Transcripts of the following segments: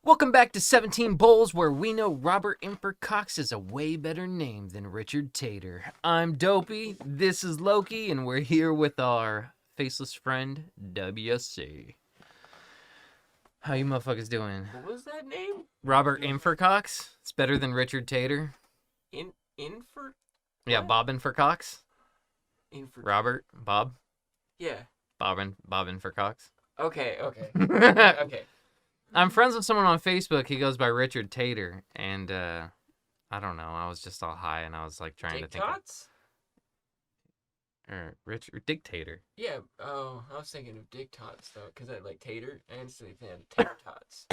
Welcome back to 17 Bowls, where we know Robert Infer Cox is a way better name than Richard Tater. I'm Dopey, this is Loki, and we're here with our faceless friend, WC. How you motherfuckers doing? What was that name? Robert Infer Cox? It's better than Richard Tater. Infer? Yeah, Bob Infer Cox. Infer. Robert? Bob? Yeah. Bob Infer Cox. Okay. Okay. I'm friends with someone on Facebook. He goes by Richard Tater, and I don't know. I was just all high, and I was like trying to think. Richard Dictator. Yeah. Oh, I was thinking of Dick Tots though, because I like tater and say tater tots.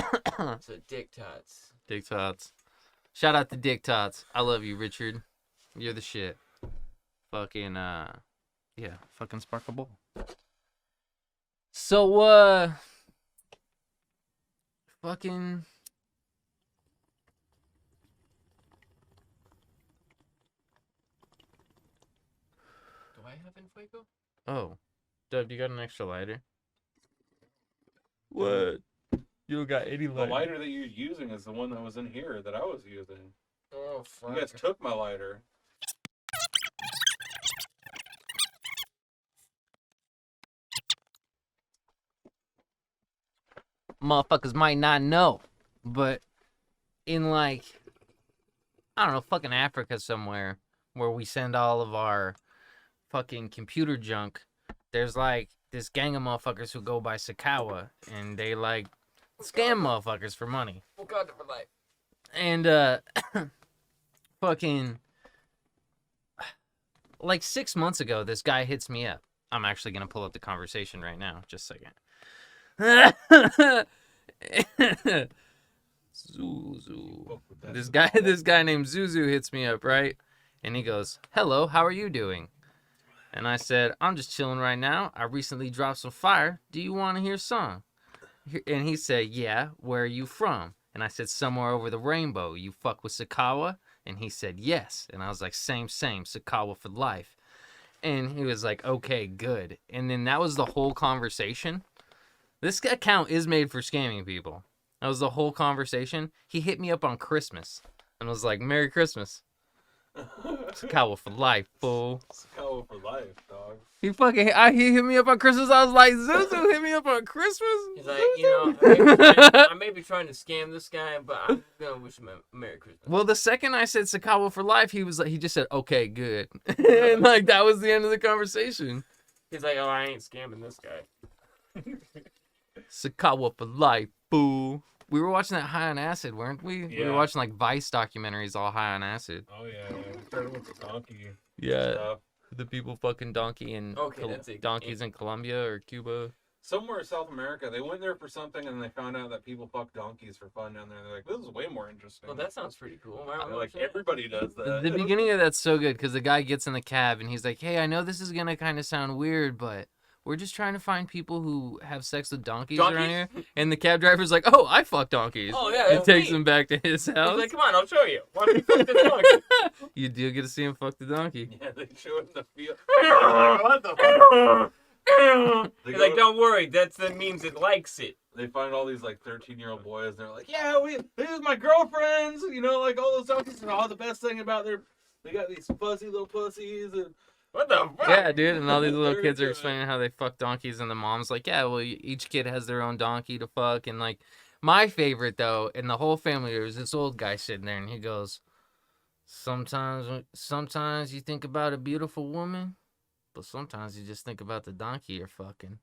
So Dick Tots. Dick Tots. Shout out to Dick Tots. I love you, Richard. You're the shit. Fucking fucking Sparkle Bowl. So fucking. Do I have Infuego? Oh, Dub, you got an extra lighter? What? You don't got any The lighter? lighter that you're using is the one that was in here that I was using. Oh fuck. You guys took my lighter. Motherfuckers might not know, but in like, I don't know, fucking Africa somewhere where we send all of our fucking computer junk, there's like this gang of motherfuckers who go by Sakawa, and they like scam motherfuckers for money. Oh God, for life. And fucking like 6 months ago, this guy hits me up. I'm actually gonna pull up the conversation right now. Just a second. Zuzu. This guy named Zuzu hits me up, right? And he goes, "Hello, how are you doing?" And I said, "I'm just chilling right now. I recently dropped some fire. Do you want to hear a song?" And he said, "Yeah, where are you from?" And I said, "Somewhere over the rainbow. You fuck with Sakawa?" And he said, "Yes." And I was like, same, Sakawa for life. And he was like, "Okay, good." And then that was the whole conversation. This account is made for scamming people. That was the whole conversation. He hit me up on Christmas and was like, "Merry Christmas." Sakawa for life, fool. Sakawa for life, dog. He hit me up on Christmas. I was like, Zuzu hit me up on Christmas? He's like, I may be trying to scam this guy, but I'm gonna wish him a Merry Christmas. Well, the second I said Sakawa for life, he just said, "Okay, good." And like, that was the end of the conversation. He's like, oh, I ain't scamming this guy. Sakawa for life, fool. We were watching that High on Acid, weren't we? Yeah. We were watching like Vice documentaries all high on acid. Oh yeah, we started with the donkey Yeah. stuff. The people fucking donkey and donkeys in Colombia or Cuba. Somewhere in South America, they went there for something and they found out that people fuck donkeys for fun down there. They're like, this is way more interesting. Well, that sounds pretty cool. Why don't we Like watch that? everybody does that. The beginning of that's so good because the guy gets in the cab and he's like, "Hey, I know this is gonna kind of sound weird, but we're just trying to find people who have sex with donkeys around here." And the cab driver's like, "Oh, I fuck donkeys." Oh, yeah, And that's takes me. him back to his He's house. like, come on, I'll show you. Why don't you fuck this donkey? You do get to see him fuck the donkey. Yeah, they show it in the field. Like, what the fuck? They He's go- like, don't worry, that means it likes it. They find all these like 13-year-old boys and they're like, yeah, this is my girlfriends, you know, like all those donkeys and all the best thing about they got these fuzzy little pussies and What the fuck? Yeah, dude, and all these little Very kids are good. explaining how they fuck donkeys, and the mom's like, "Yeah, well, each kid has their own donkey to fuck." And like, my favorite though, in the whole family, there was this old guy sitting there, and he goes, Sometimes you think about a beautiful woman, but sometimes you just think about the donkey you're fucking."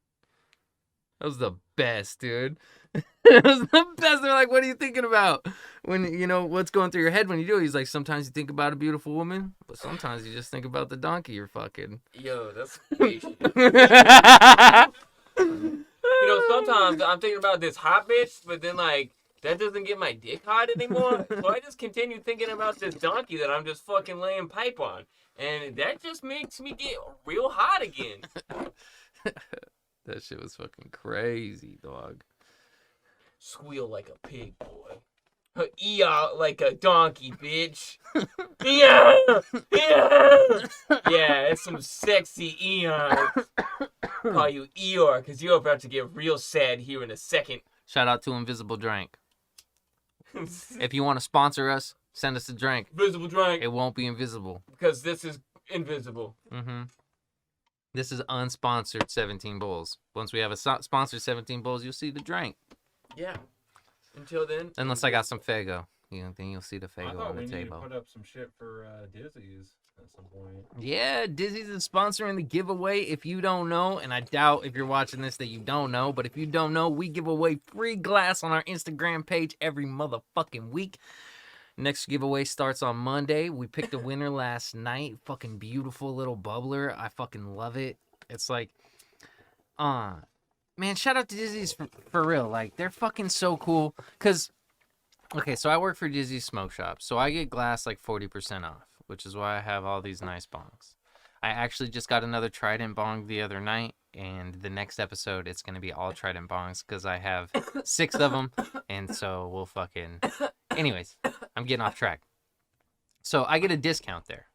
That was the best, dude. It was the best. They're like, "What are you thinking about when, what's going through your head when you do it?" He's like, "Sometimes you think about a beautiful woman, but sometimes you just think about the donkey you're fucking." Yo, that's crazy. Sometimes I'm thinking about this hot bitch, but then like that doesn't get my dick hot anymore. So I just continue thinking about this donkey that I'm just fucking laying pipe on, and that just makes me get real hot again. That shit was fucking crazy, dog. Squeal like a pig, boy. Eeyore like a donkey, bitch. Yeah, yeah, yeah. It's some sexy Eeyore. Call you Eeyore, cause you're about to get real sad here in a second. Shout out to Invisible Drank. If you want to sponsor us, send us a drink. Visible drink. It won't be invisible. Because this is invisible. Mm-hmm. This is unsponsored 17 Bowls. Once we have a sponsored 17 Bowls, you'll see the drink. Yeah. Until then. Unless I got some Fago. Then you'll see the I Fago thought on the we need to table. put up some shit for Dizzy's at some point. Yeah, Dizzy's is sponsoring the giveaway. If you don't know, and I doubt if you're watching this that you don't know, but if you don't know, we give away free glass on our Instagram page every motherfucking week. Next giveaway starts on Monday. We picked a winner last night. Fucking beautiful little bubbler. I fucking love it. It's like, man, shout out to Dizzy's for real. Like, they're fucking so cool. Cause, okay, so I work for Dizzy's Smoke Shop. So I get glass like 40% off, which is why I have all these nice bongs. I actually just got another Trident bong the other night. And the next episode, it's going to be all Trident bongs because I have 6 of them. And so we'll fucking... Anyways, I'm getting off track. So I get a discount there.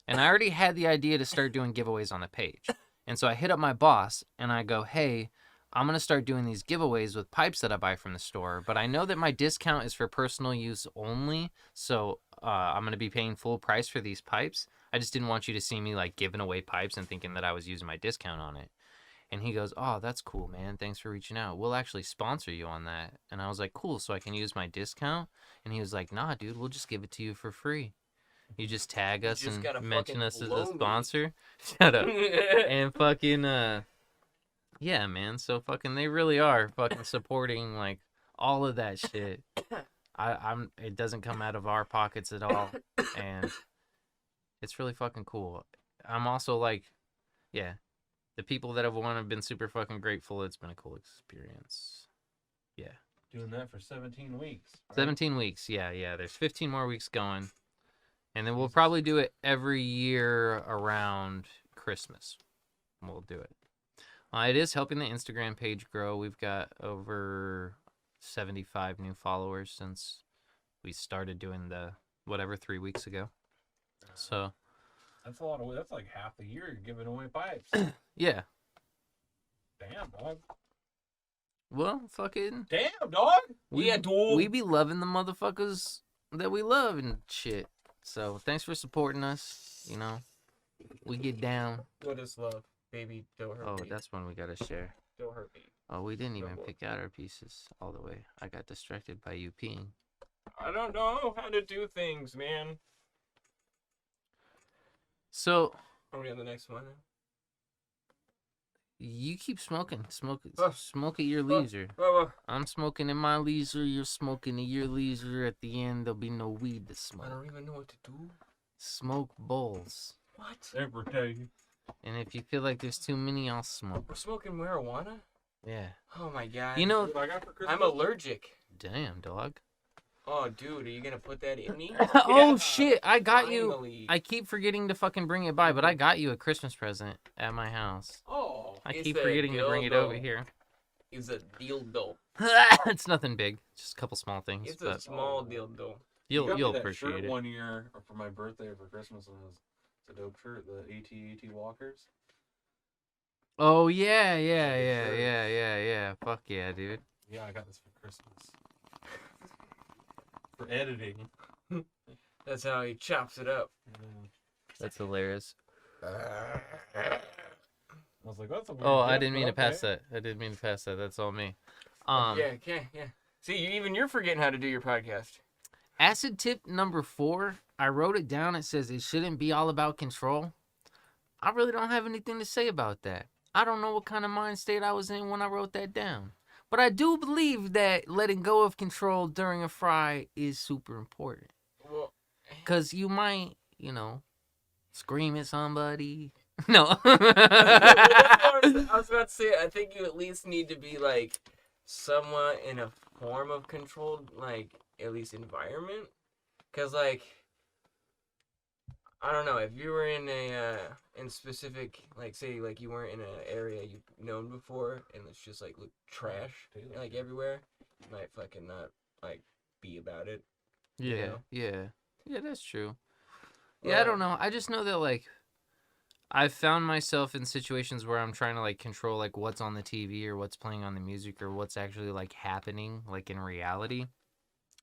And I already had the idea to start doing giveaways on the page. And so I hit up my boss and I go, hey, I'm going to start doing these giveaways with pipes that I buy from the store. But I know that my discount is for personal use only. So I'm going to be paying full price for these pipes. I just didn't want you to see me like giving away pipes and thinking that I was using my discount on it. And he goes, oh, that's cool, man. Thanks for reaching out. We'll actually sponsor you on that. And I was like, cool, so I can use my discount? And he was like, nah, dude, we'll just give it to you for free. You just tag us and mention us as a sponsor. Shut up. And fucking, yeah, man. So fucking, they really are fucking supporting, like, all of that shit. It doesn't come out of our pockets at all. And it's really fucking cool. I'm also like, yeah. The people that have won have been super fucking grateful. It's been a cool experience. Yeah. Doing that for 17 weeks. Right? 17 weeks. Yeah. There's 15 more weeks going. And then we'll probably do it every year around Christmas. We'll do it. It is helping the Instagram page grow. We've got over 75 new followers since we started doing the 3 weeks ago. So... That's a lot of. That's like half the year you're giving away pipes. Yeah. Damn, dog. Well, fucking. Damn, dog. We be loving the motherfuckers that we love and shit. So thanks for supporting us. You know, we get down. What is love, baby? Don't hurt me. Oh, that's one we gotta share. Don't hurt me. Oh, we didn't even pick out our pieces all the way. I got distracted by you peeing. I don't know how to do things, man. So, are we on the next one? You keep smoking. Smoke at your leisure. I'm smoking in my leisure. You're smoking at your leisure. At the end, there'll be no weed to smoke. I don't even know what to do. Smoke bowls. What? Every day. And if you feel like there's too many, I'll smoke. We're smoking marijuana? Yeah. Oh my god. You know, I'm allergic. Damn, dog. Oh, dude, are you gonna put that in me? Oh, shit, I got finally. you. I keep forgetting to fucking bring it by, but I got you a Christmas present at my house. Oh, I keep forgetting to bring it over here. It's a dildo. It's nothing big, just a couple small things. It's a small dildo. You'll appreciate shirt it. One year for my birthday or for Christmas was a dope shirt, the AT Walkers. Oh yeah. Fuck yeah, dude. Yeah, I got this for Christmas. For editing. That's how he chops it up. That's hilarious. I was like, that's a weird I didn't mean to pass that. That's all me. Yeah. See, you're forgetting how to do your podcast. Acid tip number 4. I wrote it down. It says it shouldn't be all about control. I really don't have anything to say about that. I don't know what kind of mind state I was in when I wrote that down. But I do believe that letting go of control during a fry is super important. Because you might, scream at somebody. No. I was about to say, I think you at least need to be, like, somewhat in a form of controlled, like, at least environment. Because, like, I don't know, if you were in in specific, like, say, like, you weren't in an area you've known before, and it's just, like, look trash, like, everywhere, you might fucking not, like, be about it. Yeah, that's true. Yeah, I don't know. I just know that, like, I've found myself in situations where I'm trying to, like, control, like, what's on the TV or what's playing on the music or what's actually, like, happening, like, in reality.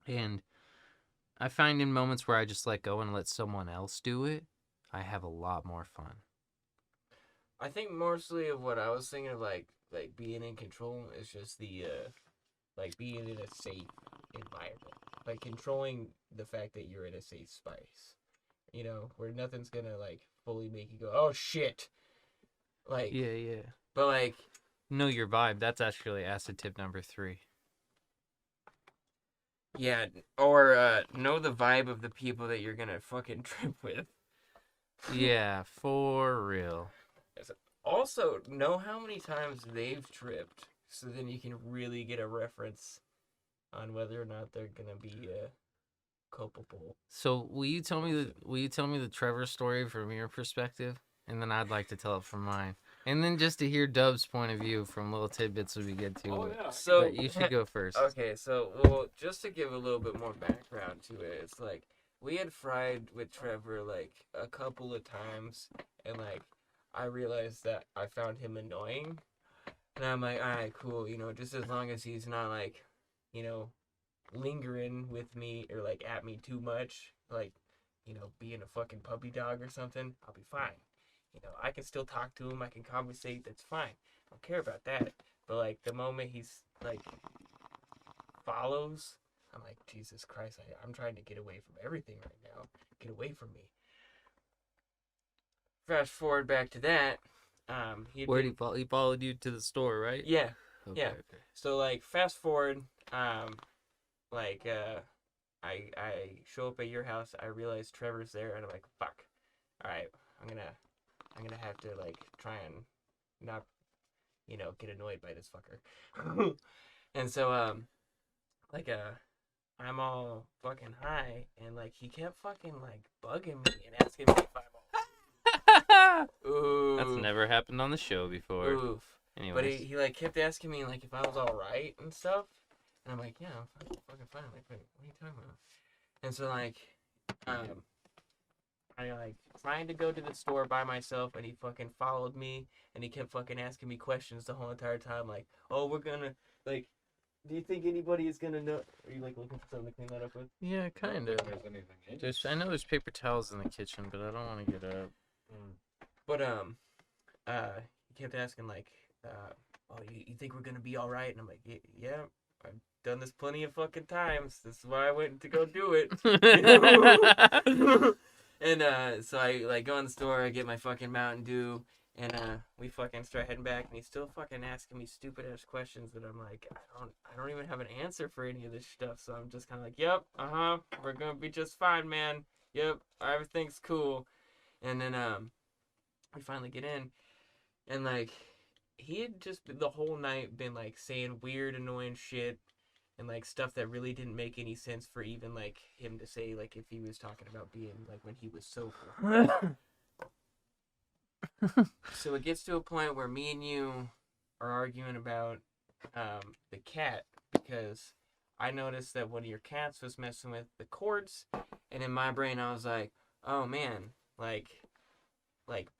And I find in moments where I just let go and let someone else do it, I have a lot more fun. I think mostly of what I was thinking of, like being in control is just the like being in a safe environment, like controlling the fact that you're in a safe space, you know, where nothing's gonna like fully make you go, oh shit, like Yeah. but like Know your vibe. That's actually acid tip number 3. yeah, or know the vibe of the people that you're gonna fucking trip with. Yeah, for real. Also, know how many times they've tripped, so then you can really get a reference on whether or not they're gonna be culpable. So will you tell me the Trevor story from your perspective, and then I'd like to tell it from mine, and then just to hear Dub's point of view from little tidbits would be good too. Oh yeah. So But you should go first. Okay, so well, just to give a little bit more background to it, it's like we had fried with Trevor like a couple of times, and like I realized that I found him annoying, and I'm like, all right, cool, you know, just as long as he's not like, you know, lingering with me or like at me too much, like, you know, being a fucking puppy dog or something, I'll be fine. You know, I can still talk to him, I can conversate, that's fine. I don't care about that. But like the moment he's like follows, I'm like, Jesus Christ, I'm trying to get away from everything right now. Get away from me. Fast forward back to that. Where did he follow? He followed you to the store, right? Yeah. Okay, Yeah. Okay. So like fast forward, like I show up at your house, I realize Trevor's there, and I'm like, fuck. Alright, I'm gonna have to like try and not, you know, get annoyed by this fucker. And so like I'm all fucking high, and like he kept fucking like bugging me and asking me if I'm ooh. That's never happened on the show before. Oof. Anyways. But he like kept asking me like if I was all right and stuff, and I'm like, yeah, I'm fucking fine. Like, what are you talking about? And so like, I like trying to go to the store by myself, and he fucking followed me, and he kept fucking asking me questions the whole entire time, like, oh, we're gonna like. Do you think anybody is gonna know? Are you like looking for something to clean that up with? Yeah, kind of. There's anything in it. I know there's paper towels in the kitchen, but I don't want to get up. But he kept asking like, oh, you think we're gonna be all right? And I'm like, yeah, I've done this plenty of fucking times. This is why I went to go do it. And so I like go in the store, I get my fucking Mountain Dew, and we fucking start heading back, and he's still fucking asking me stupid ass questions that I'm like, I don't even have an answer for any of this stuff. So I'm just kind of like, yep, we're gonna be just fine, man. Yep, everything's cool. And then we finally get in, and like he had just the whole night been like saying weird, annoying shit, and like stuff that really didn't make any sense for even like him to say, like if he was talking about being like when he was sober. So it gets to a point where me and you are arguing about the cat, because I noticed that one of your cats was messing with the cords, and in my brain I was like, oh man, like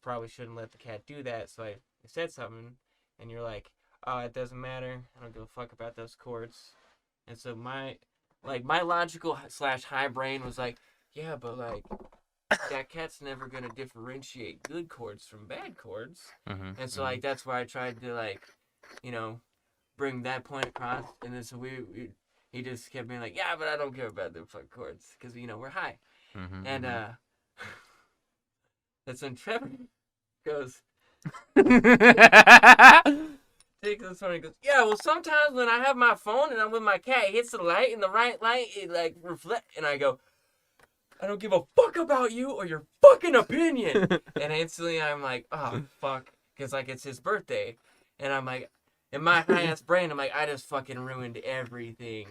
probably shouldn't let the cat do that. So I said something, and you're like, oh, it doesn't matter, I don't give a fuck about those cords. And so my logical / high brain was like, yeah, but like that cat's never gonna differentiate good chords from bad chords. Mm-hmm. And so like that's why I tried to like, you know, bring that point across. And then so he just kept being like, yeah, but I don't care about the fuck chords, because you know we're high. Mm-hmm. And that's when Trevor goes, takes this phone and goes, yeah, well sometimes when I have my phone and I'm with my cat, it hits the light, and the right light it like reflect, and I go, I don't give a fuck about you or your fucking opinion. And instantly I'm like, oh fuck, because like it's his birthday, and I'm like, in my high ass brain, I'm like, I just fucking ruined everything.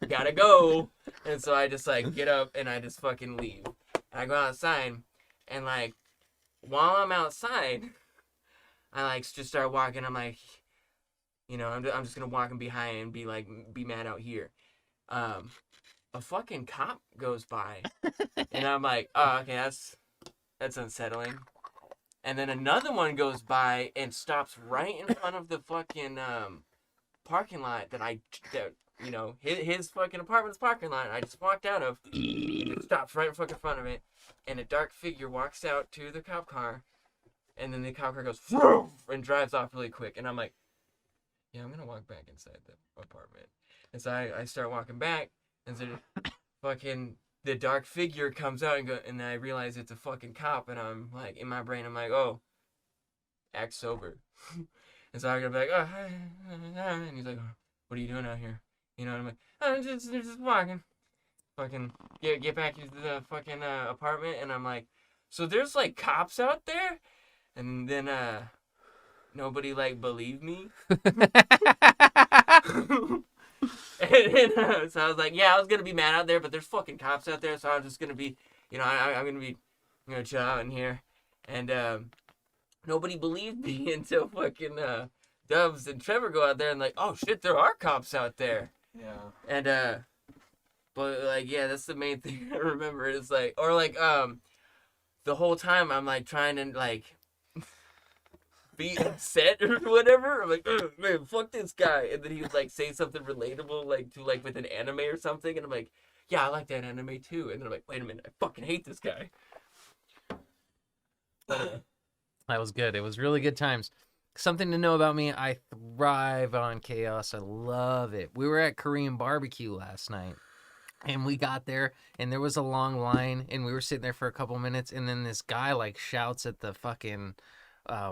Gotta go. And so I just like get up and I just fucking leave. And I go outside, and like while I'm outside, I like just start walking. I'm like, you know, I'm just gonna walk in behind and be mad out here. A fucking cop goes by, and I'm like, oh, okay, that's unsettling. And then another one goes by and stops right in front of the fucking parking lot that you know, his fucking apartment's parking lot. I just walked out of. It stops right in fucking front of it, and a dark figure walks out to the cop car, and then the cop car goes and drives off really quick, and I'm like, yeah, I'm gonna walk back inside the apartment. And so I start walking back, and so fucking the dark figure comes out and I realize it's a fucking cop, and I'm like, in my brain, I'm like, oh, act sober. And so I'm gonna be like, oh, hi, and he's like, oh, what are you doing out here? You know, and I'm like, oh, just walking. Fucking get back to the fucking apartment, and I'm like, so there's like cops out there, and then nobody like believed me. And so I was like, yeah, I was gonna be mad out there, but there's fucking cops out there, so I'm just gonna be, you know, I'm gonna chill out in here, and nobody believed me until fucking Dubs and Trevor go out there and like, oh shit, there are cops out there. Yeah. And but like, yeah, that's the main thing I remember is like, or like the whole time I'm like trying to like be upset or whatever. I'm like, oh, man, fuck this guy. And then he would like say something relatable like to like with an anime or something, and I'm like, yeah, I like that anime too. And then I'm like, wait a minute, I fucking hate this guy. That was good. It was really good times. Something to know about me, I thrive on chaos. I love it. We were at Korean barbecue last night, and we got there, and there was a long line, and we were sitting there for a couple minutes, and then this guy like shouts at the fucking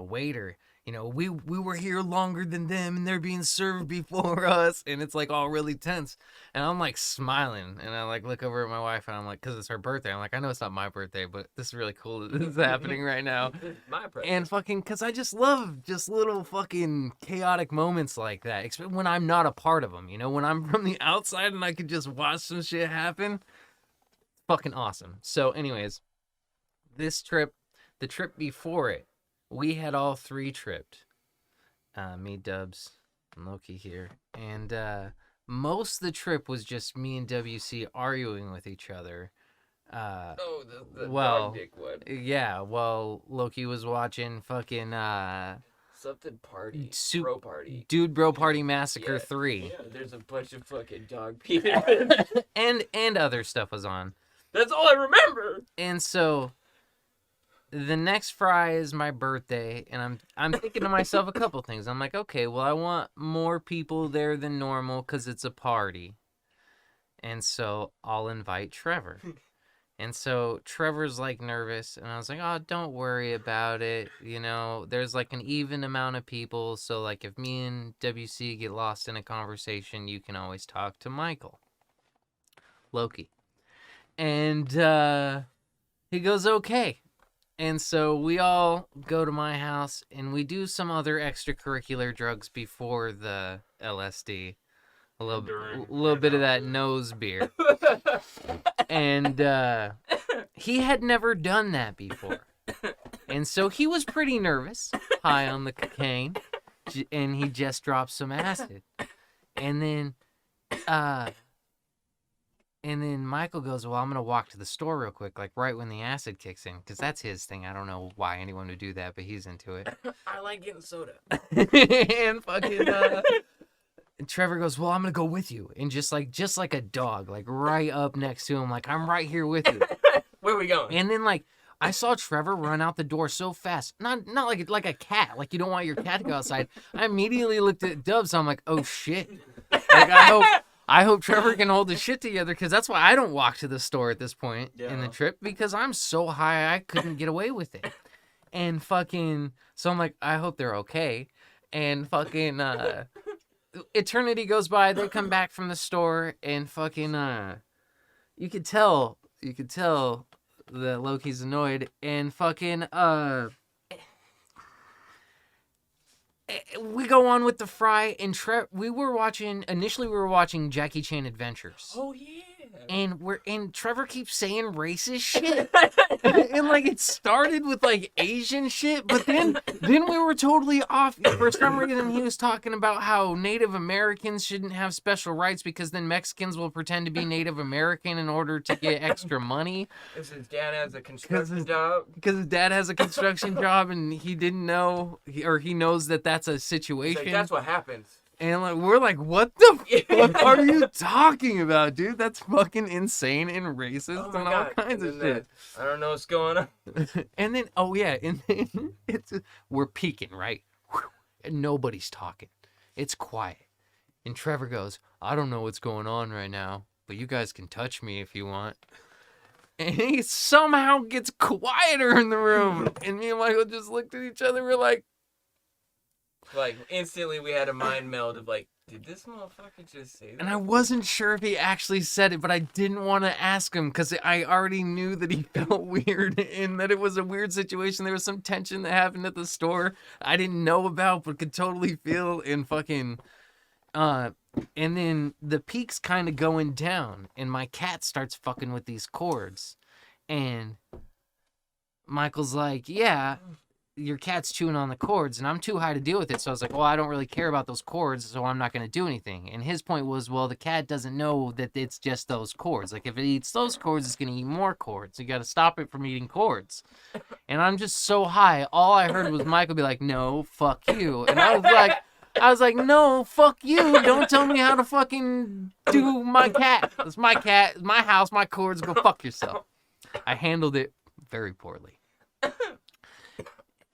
waiter, you know, we were here longer than them, and they're being served before us, and it's like all really tense, and I'm like smiling, and I like look over at my wife, and I'm like, because it's her birthday, I'm like, I know it's not my birthday, but this is really cool that this is happening right now. My birthday. And fucking, because I just love just little fucking chaotic moments like that, especially when I'm not a part of them, you know, when I'm from the outside and I could just watch some shit happen. Fucking awesome. So anyways, this trip, the trip before it, we had all three tripped. Me, Dubs, and Loki here. And most of the trip was just me and WC arguing with each other. Oh, the well, dog dick one. Yeah, well, Loki was watching fucking Something party. Soup- Bro party. Dude Bro Party Massacre Yeah. 3. Yeah, there's a bunch of fucking dog people. and other stuff was on. That's all I remember. And so the next Fry is my birthday, and I'm thinking to myself a couple things. I'm like, okay, well, I want more people there than normal because it's a party. And so I'll invite Trevor. And so Trevor's like nervous, and I was like, oh, don't worry about it. You know, there's like an even amount of people, so like if me and WC get lost in a conversation, you can always talk to Michael. Loki. And he goes, okay. And so we all go to my house, and we do some other extracurricular drugs before the LSD. A little bit of that nose beer. And he had never done that before. And so he was pretty nervous, high on the cocaine, and he just dropped some acid. And then Michael goes, well, I'm going to walk to the store real quick, like right when the acid kicks in, because that's his thing. I don't know why anyone would do that, but he's into it. I like getting soda. And fucking and Trevor goes, well, I'm going to go with you. And just like a dog, like right up next to him, like, I'm right here with you. Where are we going? And then like I saw Trevor run out the door so fast. Not like a cat. Like you don't want your cat to go outside. I immediately looked at Dubs. I'm like, oh shit. Like I hope Trevor can hold his shit together, because that's why I don't walk to the store at this point in the trip, because I'm so high I couldn't get away with it. And fucking, so I'm like, I hope they're okay. And fucking eternity goes by. They come back from the store, and fucking you could tell that Loki's annoyed, and fucking we go on with the Fry, and we were watching Jackie Chan Adventures. Oh yeah. And Trevor keeps saying racist shit. And like it started with like Asian shit, but then we were totally off. For some reason he was talking about how Native Americans shouldn't have special rights because then Mexicans will pretend to be Native American in order to get extra money. Because his dad has a construction job. Because his dad has a construction job, and he didn't know, or he knows that that's a situation. Like, that's what happens. And like we're like, what the fuck are you talking about, dude? That's fucking insane and racist Oh my and all God. kinds And of then shit. I don't know what's going on. And then and then we're peeking, right? And nobody's talking. It's quiet. And Trevor goes, I don't know what's going on right now, but you guys can touch me if you want. And he somehow gets quieter in the room. And me and Michael just looked at each other. We're like, Like, instantly we had a mind meld of like, did this motherfucker just say that? and I wasn't sure if he actually said it, but I didn't want to ask him because I already knew that he felt weird and that it was a weird situation. There was some tension that happened at the store I didn't know about, but could totally feel and fucking. And then the peak's kind of going down, and my cat starts fucking with these cords, and Michael's like, yeah, your cat's chewing on the cords, and I'm too high to deal with it. So I was like, well, I don't really care about those cords, so I'm not going to do anything. And his point was, well, the cat doesn't know that it's just those cords. Like, if it eats those cords, it's going to eat more cords. You got to stop it from eating cords. And I'm just so high. All I heard was Michael be like, no, fuck you. And I was like, no, fuck you. Don't tell me how to fucking do my cat. It's my cat, it's my house, my cords. Go fuck yourself. I handled it very poorly.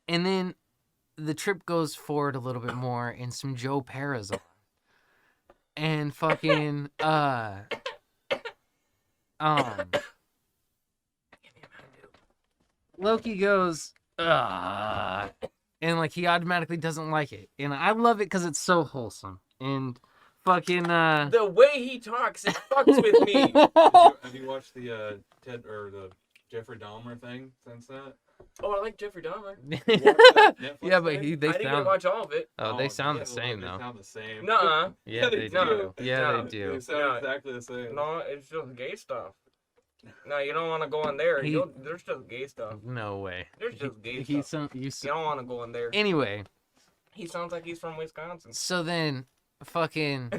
And then the trip goes forward a little bit more, and some Joe Para's on. And fucking, Loki goes, and like he automatically doesn't like it. And I love it because it's so wholesome. And fucking, The way he talks, it fucks with me. Have you watched the Ted or the Jeffrey Dahmer thing since that? Oh, I like Jeffrey Dahmer. yeah, but I they didn't get to sound. watch all of it. Oh, they sound yeah, the same they though. sound the same. Nuh-uh. Yeah, they do. do. Yeah, No. they do. They sound No. exactly the same. No, it's just gay stuff. No, you don't want to go in there. He- There's just gay stuff. No way. There's just gay He stuff. you You don't want to go in there. Anyway, He sounds like he's from Wisconsin. so then fucking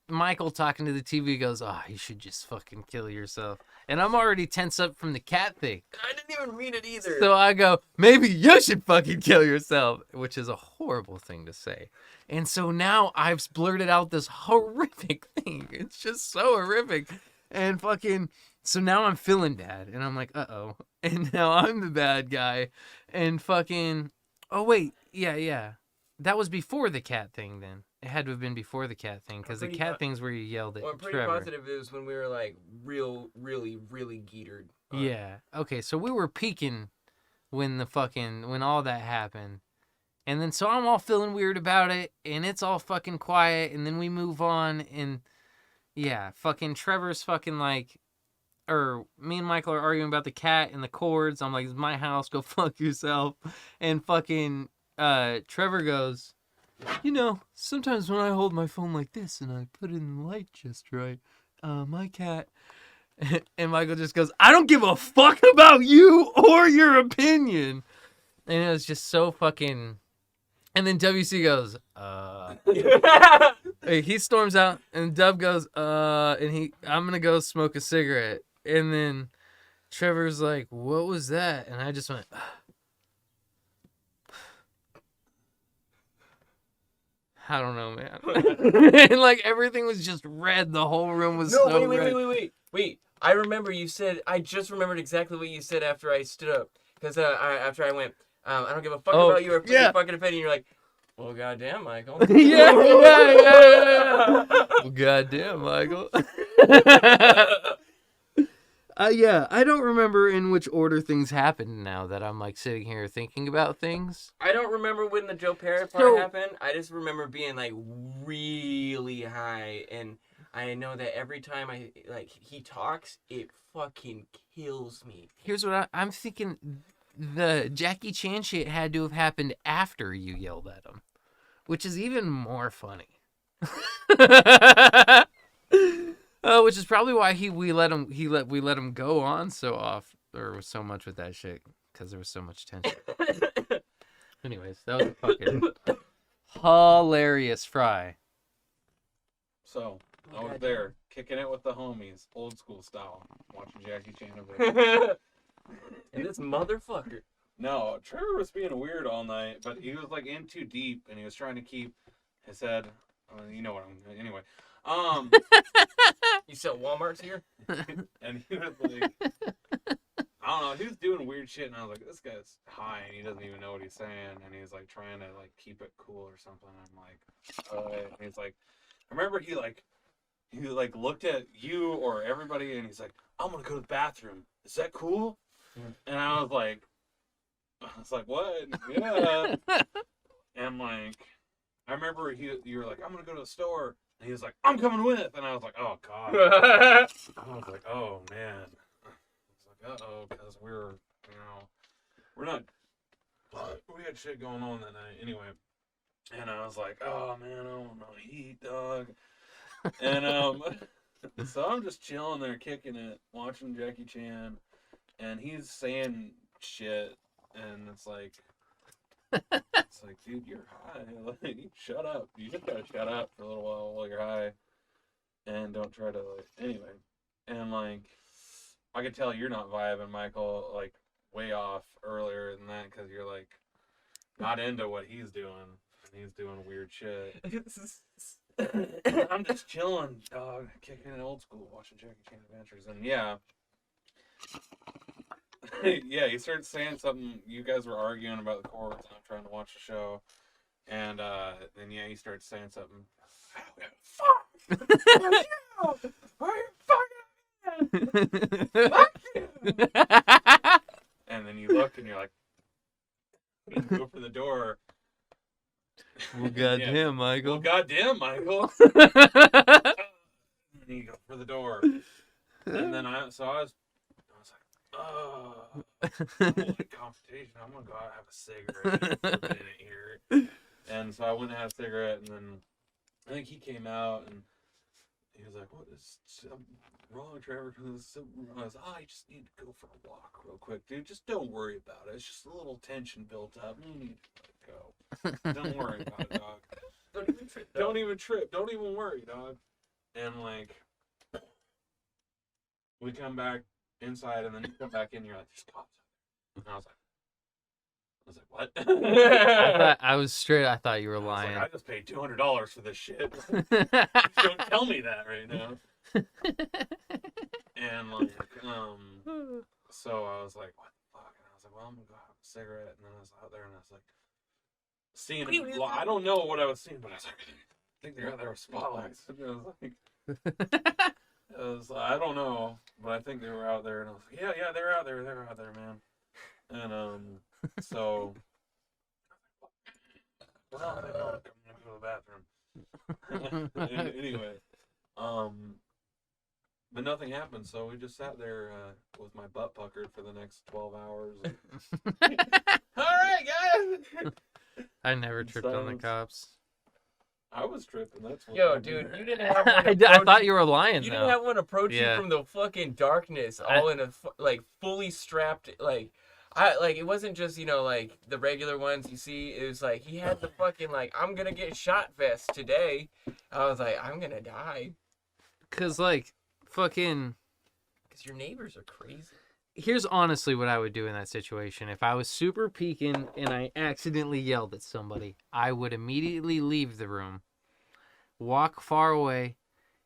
Michael talking to the TV goes, oh, you should just fucking kill yourself. And I'm already tense up from the cat thing. I didn't even read it either. So I go, maybe you should fucking kill yourself, which is a horrible thing to say. And so now I've blurted out this horrific thing. It's just so horrific. And fucking, so now I'm feeling bad. And I'm like, uh-oh. And now I'm the bad guy. And fucking, oh, wait. Yeah. That was before the cat thing then. It had to have been before the cat thing, because the cat thing's where you yelled at Well, I'm pretty Trevor. positive it was when we were like really geetered. Yeah. Okay, so we were peaking when all that happened. And then so I'm all feeling weird about it, and it's all fucking quiet, and then we move on, and yeah, fucking Trevor's fucking like, or me and Michael are arguing about the cat and the cords. I'm like, it's my house, go fuck yourself. And fucking Trevor goes, you know, sometimes when I hold my phone like this and I put it in the light just right, my cat... And Michael just goes, I don't give a fuck about you or your opinion. And it was just so fucking... And then WC goes, Hey, he storms out, and Dub goes, and I'm going to go smoke a cigarette. And then Trevor's like, what was that? And I just went, I don't know, man. And like everything was just red. The whole room was so red. Wait. I remember you said, I just remembered exactly what you said after I stood up. Because after I went, I don't give a fuck about your fucking opinion. You're like, well, goddamn, Michael. yeah. Well, goddamn, Michael. Yeah, I don't remember in which order things happened now that I'm like sitting here thinking about things. I don't remember when the Joe Parrot part happened. I just remember being like really high, and I know that every time he talks, it fucking kills me. Here's what I'm thinking: the Jackie Chan shit had to have happened after you yelled at him, which is even more funny. Which is probably why we let him go on so much with that shit, because there was so much tension. Anyways, that was a fucking hilarious fry. So I was there kicking it with the homies, old school style, watching Jackie Chan over there. And this motherfucker. No, Trevor was being weird all night, but he was like in too deep, and he was trying to keep his head You know what I'm. Anyway, You sell Walmarts here? and he was like, I don't know, he was doing weird shit, and I was like, this guy's high, and he doesn't even know what he's saying, and he's like trying to like keep it cool or something. I'm like, and he's like, I remember he looked at you or everybody, and he's like, I'm gonna go to the bathroom. Is that cool? And I was like, what? Yeah. And like, I remember you were like, I'm gonna go to the store, and he was like, I'm coming with, and I was like, oh god. I was like, oh man. I was like, uh-oh, because we're not. We had shit going on that night anyway, and I was like, oh man, I don't want no heat, dog. And so I'm just chilling there, kicking it, watching Jackie Chan, and he's saying shit, and it's like, dude, you're high. Like, shut up. You just gotta shut up for a little while you're high, and don't try to like. Anyway, and like, I could tell you're not vibing, Michael. Like, way off earlier than that because you're like not into what he's doing, and he's doing weird shit. I'm just chilling, dog, kicking it old school, watching Jackie Chan Adventures, and yeah. Yeah, he started saying something. You guys were arguing about the chords, and I'm trying to watch the show. And then, yeah, he started saying something. Fuck! Are you fucking fuck you! And then you look, and you're like, you go for the door. Well, goddamn, Michael. Well, goddamn, Michael. And you go for the door. And then I was like, oh, like confrontation. I'm gonna go out and have a cigarette for a minute here. And so I went and had a cigarette, and then I think he came out and he was like, "What is wrong, Trevor?" I was I just need to go for a walk real quick, dude. Just don't worry about it. It's just a little tension built up. You need to let it go. Don't worry about it, dog. Don't even trip. Don't even trip. Don't even worry, dog. And like, we come back inside, and then you come back in, and you're like, "There's cops out there." And I was like, "What?" I thought you were lying. I just paid $200 for this shit. Don't tell me that right now. And like, so I was like, "What the fuck?" And I was like, "Well, I'm gonna go have a cigarette." And then I was out there, and I was like, seeing. I don't know what I was seeing, but I was like, I think they're out there with spotlights. And I was like, I don't know, but I think they were out there, and I was like, yeah, they're out there, man. And so, well, I think I'm gonna go to the bathroom. Anyway, but nothing happened, so we just sat there with my butt puckered for the next 12 hours. All right, guys. I never tripped on the cops. I was tripping. That's what. Yo, dude, you didn't have one. I thought you were lying. You though. didn't have one approach you from the fucking darkness, all in a like fully strapped, like it wasn't just like the regular ones you see. It was like he had the fucking like I'm gonna get shot vest today. I was like I'm gonna die. Cause like fucking. Cause your neighbors are crazy. Here's honestly what I would do in that situation. If I was super peeking and I accidentally yelled at somebody, I would immediately leave the room, walk far away,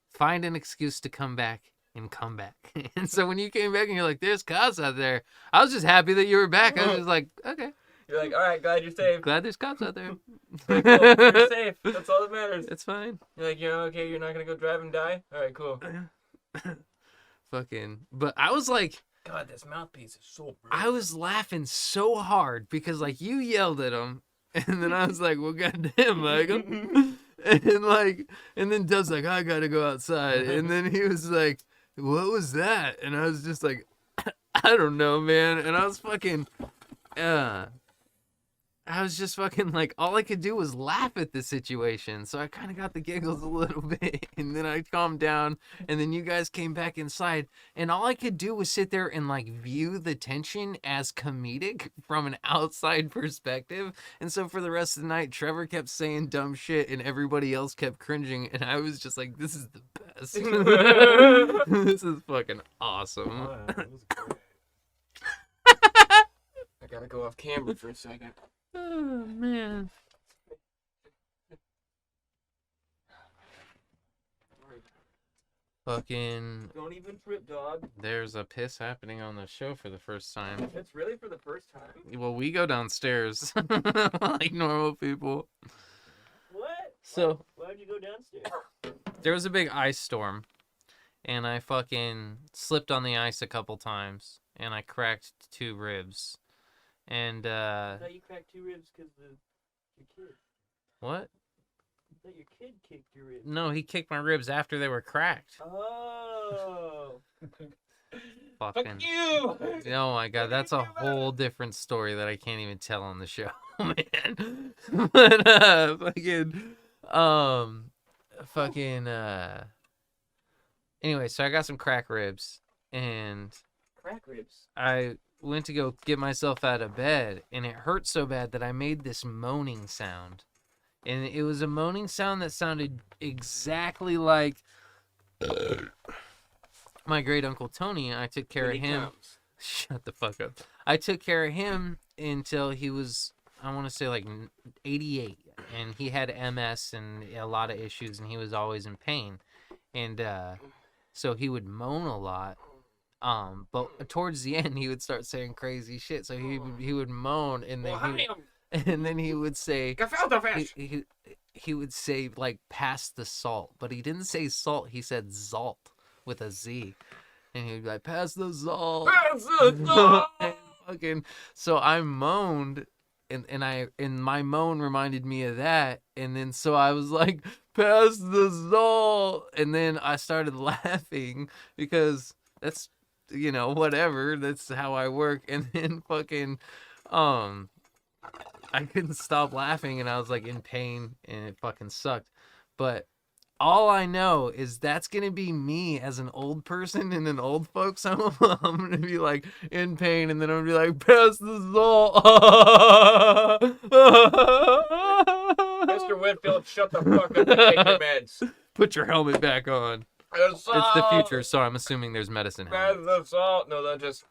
find an excuse to come back, and come back. And so when you came back and you're like, there's cops out there, I was just happy that you were back. I was just like, okay. You're like, all right, glad you're safe. Glad there's cops out there. Like, cool, you're safe. That's all that matters. It's fine. You're like, okay, you're not going to go drive and die? All right, cool. Fucking, but I was like, God, this mouthpiece is so brutal. I was laughing so hard because like you yelled at him, and then I was like, well, goddamn, Michael. And then Dove's like, I gotta go outside. And then he was like, what was that? And I was just like, I don't know, man. And I was fucking, I was just fucking like, all I could do was laugh at the situation. So I kind of got the giggles a little bit. And then I calmed down. And then you guys came back inside. And all I could do was sit there and like view the tension as comedic from an outside perspective. And so for the rest of the night, Trevor kept saying dumb shit and everybody else kept cringing. And I was just like, this is the best. This is fucking awesome. Oh, yeah, that was great. I gotta go off camera for a second. Oh, man. Fucking, Don't even trip, dog. there's a piss happening on the show for the first time. It's really for the first time. Well, we go downstairs like normal people. What? So Why'd you go downstairs? there was a big ice storm, and I fucking slipped on the ice a couple times, and I cracked 2 ribs. And I thought you cracked 2 ribs because of your kid. what? I thought your kid kicked your ribs. No, he kicked my ribs after they were cracked. Oh. Fuck Fucking. you! Oh my god, that's a whole different story that I can't even tell on the show, man. But anyway, so I got some crack ribs, and Crack ribs. I went to go get myself out of bed, and it hurt so bad that I made this moaning sound. And it was a moaning sound that sounded exactly like my great uncle Tony. I took care of him. Shut the fuck up. I took care of him until he was, I want to say, like 88. And he had MS and a lot of issues, and he was always in pain. And so he would moan a lot. But towards the end, he would start saying crazy shit. So he would moan, and then he would say, he would say, like, pass the salt. But he didn't say salt. He said zalt with a Z. And he would be like, pass the salt. Pass the salt! And fucking, so I moaned, and my moan reminded me of that. And then so I was like, pass the salt. And then I started laughing because that's, you know, whatever. That's how I work. And then fucking, I couldn't stop laughing, and I was like in pain, and it fucking sucked. But all I know is that's gonna be me as an old person in an old folks home. I'm gonna be like in pain, and then I'm gonna be like, pass the salt. Mr. Whitfield, shut the fuck up and take your meds. Put your helmet back on. It's the future, so I'm assuming there's medicine Pass helmets. the salt. No, that just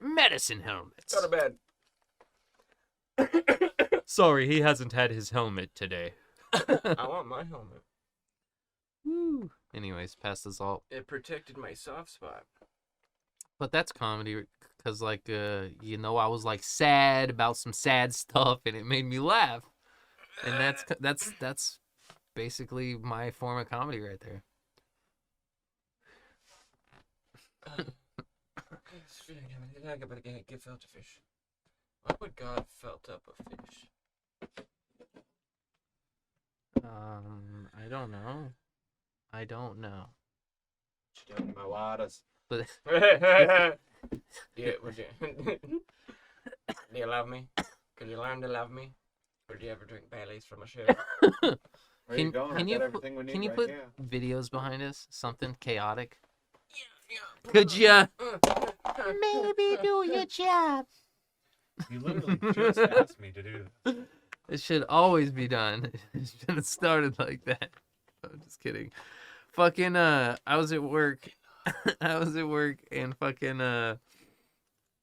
Medicine helmets. go to bed. Sorry, he hasn't had his helmet today. I want my helmet. Woo. Anyways, pass the salt. It protected my soft spot. But that's comedy, because, like, you know, I was, like, sad about some sad stuff, and it made me laugh. And that's basically my form of comedy right there. I gotta get filter fish. Why would God felt up a fish? I don't know. What you doing in my waters? But Yeah, would you? Do you love me? Could you learn to love me? Or do you ever drink Baileys from a shoe? Where you going? can I you got everything we need can you right put here. videos behind us? Something chaotic? Yeah. Could ya? Maybe do your job. You literally just asked me to do this. It should always be done. It should have started like that. I'm just kidding. Fucking I was at work. And fucking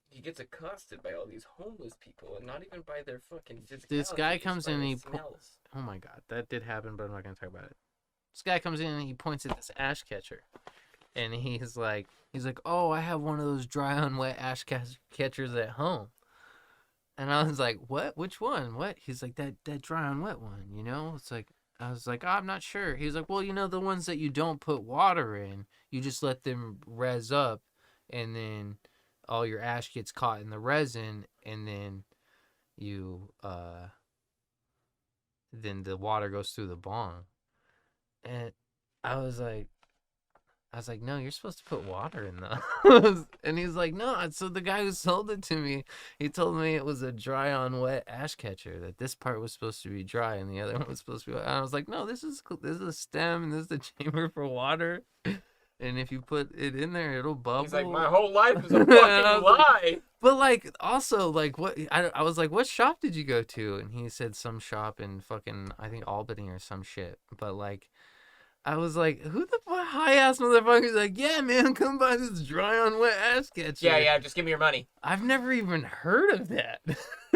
He gets accosted by all these homeless people, and not even by their fucking physicality. this guy just comes by in and their he smells. oh my god, that did happen, but I'm not gonna talk about it. This guy comes in and he points at this ash catcher, and he's like, oh, I have one of those dry on wet ash catchers at home. And I was like, what? Which one? What? He's like, that dry on wet one, you know? It's like, I was like, oh, I'm not sure. He's like, well, you know, the ones that you don't put water in, you just let them res up, and then all your ash gets caught in the resin, and then you, then the water goes through the bong. And I was like, no, you're supposed to put water in those. And he's like, no. So the guy who sold it to me, he told me it was a dry on wet ash catcher, that this part was supposed to be dry and the other one was supposed to be wet. And I was like, no, this is a stem and this is the chamber for water. And if you put it in there, it'll bubble. He's like, my whole life is a And I fucking was lie. But like, also, like, what? I was like, what shop did you go to? And he said some shop in fucking, I think Albany or some shit. But like, I was like, who the fuck, high ass motherfucker's like, yeah, man, come buy this dry on wet ash catcher. Yeah, just give me your money. I've never even heard of that.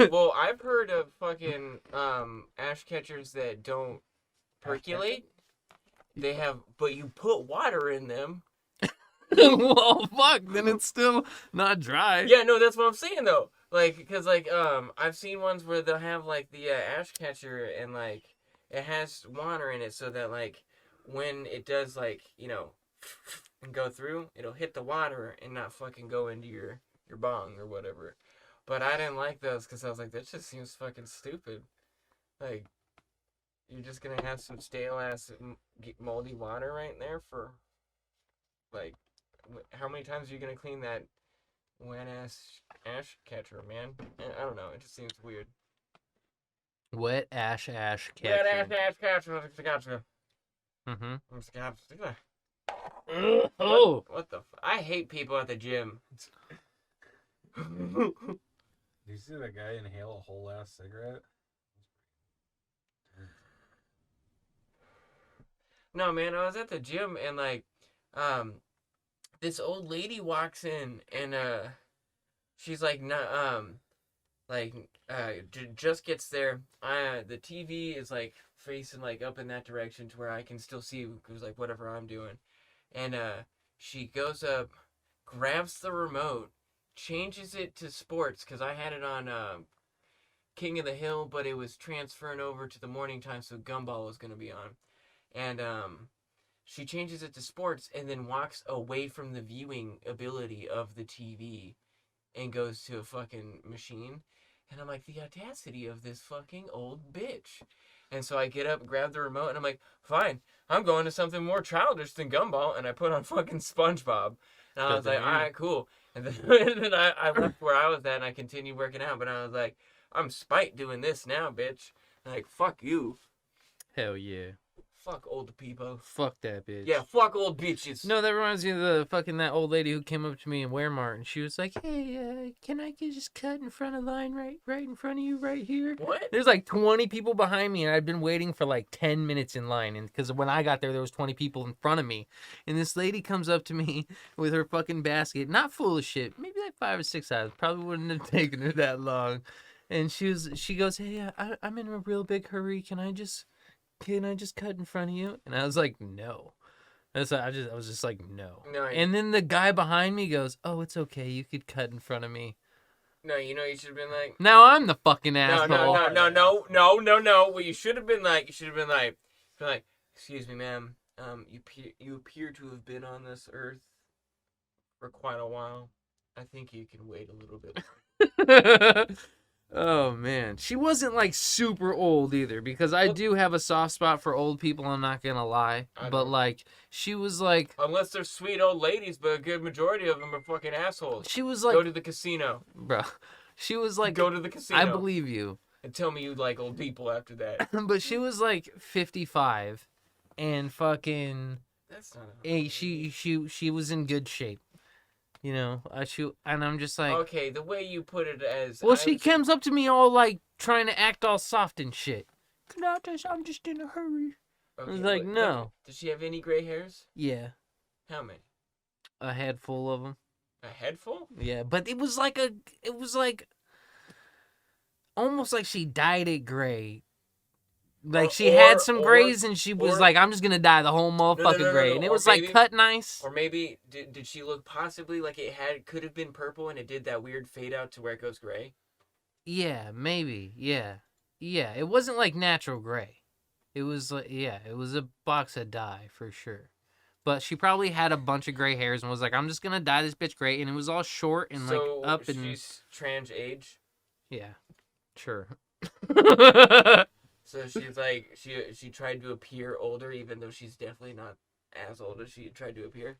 Well, I've heard of fucking ash catchers that don't percolate. They have, but you put water in them. Well, fuck. Then it's still not dry. Yeah, no, that's what I'm saying though. Like, cause like I've seen ones where they'll have like the ash catcher and like it has water in it so that like when it does like and go through, it'll hit the water and not fucking go into your bong or whatever. But I didn't like those because I was like, that just seems fucking stupid. Like, you're just gonna have some stale ass moldy water right there for like how many times are you gonna clean that wet ass ash catcher, man? I don't know. It just seems weird. Wet ash catcher. Wet ash catcher. Mm-hmm. Oh. What the? I hate people at the gym. Did you see that guy inhale a whole ass cigarette? No, man, I was at the gym and like, this old lady walks in and she's like, just gets there. The TV is like facing like up in that direction to where I can still see because like whatever I'm doing, and she goes up, grabs the remote, changes it to sports because I had it on King of the Hill, but it was transferring over to the morning time, so Gumball was gonna be on. And she changes it to sports and then walks away from the viewing ability of the TV and goes to a fucking machine. And I'm like, the audacity of this fucking old bitch. And so I get up, grab the remote, and I'm like, fine, I'm going to something more childish than Gumball. And I put on fucking SpongeBob. And I was like, all right, cool. And then I left where I was at and I continued working out. But I was like, I'm spite doing this now, bitch. And like, fuck you. Hell yeah. Fuck old people. Fuck that bitch. Yeah, fuck old bitches. No, that reminds me of that old lady who came up to me in Walmart and she was like, "Hey, can I just cut in front of line right in front of you right here?" What? There's like 20 people behind me and I'd been waiting for like 10 minutes in line, and because when I got there was 20 people in front of me, and this lady comes up to me with her fucking basket, not full of shit, maybe like 5 or 6 items, probably wouldn't have taken her that long, and she goes, "Hey, I'm in a real big hurry. Can I just cut in front of you?" And I was like, "No." I was just like, "No." No, And then the guy behind me goes, "Oh, it's okay. You could cut in front of me." no, you should have been like, Now I'm the fucking no, asshole. no. What you should have been like, excuse me, ma'am. You appear to have been on this earth for quite a while. I think you can wait a little bit. Oh man, she wasn't like super old either, because I do have a soft spot for old people, I'm not gonna lie. But like, she was like, unless they're sweet old ladies, but a good majority of them are fucking assholes. She was like, go to the casino, bro. She was like, go to the casino. I believe you. And tell me you like old people after that. But she was like 55, and fucking, that's not. She was in good shape. You know, and I'm just like, okay, the way you put it as, well, she comes up to me all like trying to act all soft and shit. I'm just in a hurry. Okay, I was like, no. Does she have any gray hairs? Yeah. How many? A head full of them. A head full? Yeah, but it was like almost like she dyed it gray. Like she had some grays and she was like, I'm just gonna dye the whole motherfucking gray. And it was like cut nice. Or maybe did she look possibly like it could have been purple and it did that weird fade out to where it goes gray? Yeah, maybe. Yeah. Yeah. It wasn't like natural gray. It was like, yeah, it was a box of dye for sure. But she probably had a bunch of gray hairs and was like, I'm just gonna dye this bitch gray, and it was all short and like up and she's trans age? Yeah. Sure. So she's like, she tried to appear older, even though she's definitely not as old as she tried to appear.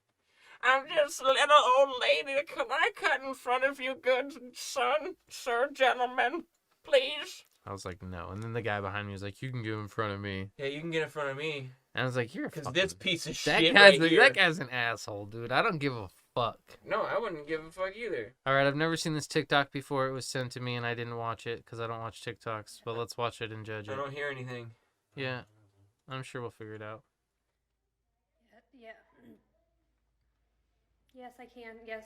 I'm just a little old lady. Can I cut in front of you, good sir, gentlemen, please? I was like, no. And then the guy behind me was like, you can get in front of me. Yeah, you can get in front of me. And I was like, you're a fucking... Because this piece of that shit that guy's an asshole, dude. I don't give a fuck. No, I wouldn't give a fuck either. All right, I've never seen this TikTok before. It was sent to me, and I didn't watch it because I don't watch TikToks. But let's watch it and judge it. I don't hear anything. Yeah, I'm sure we'll figure it out. Yeah. Yes, I can. Yes.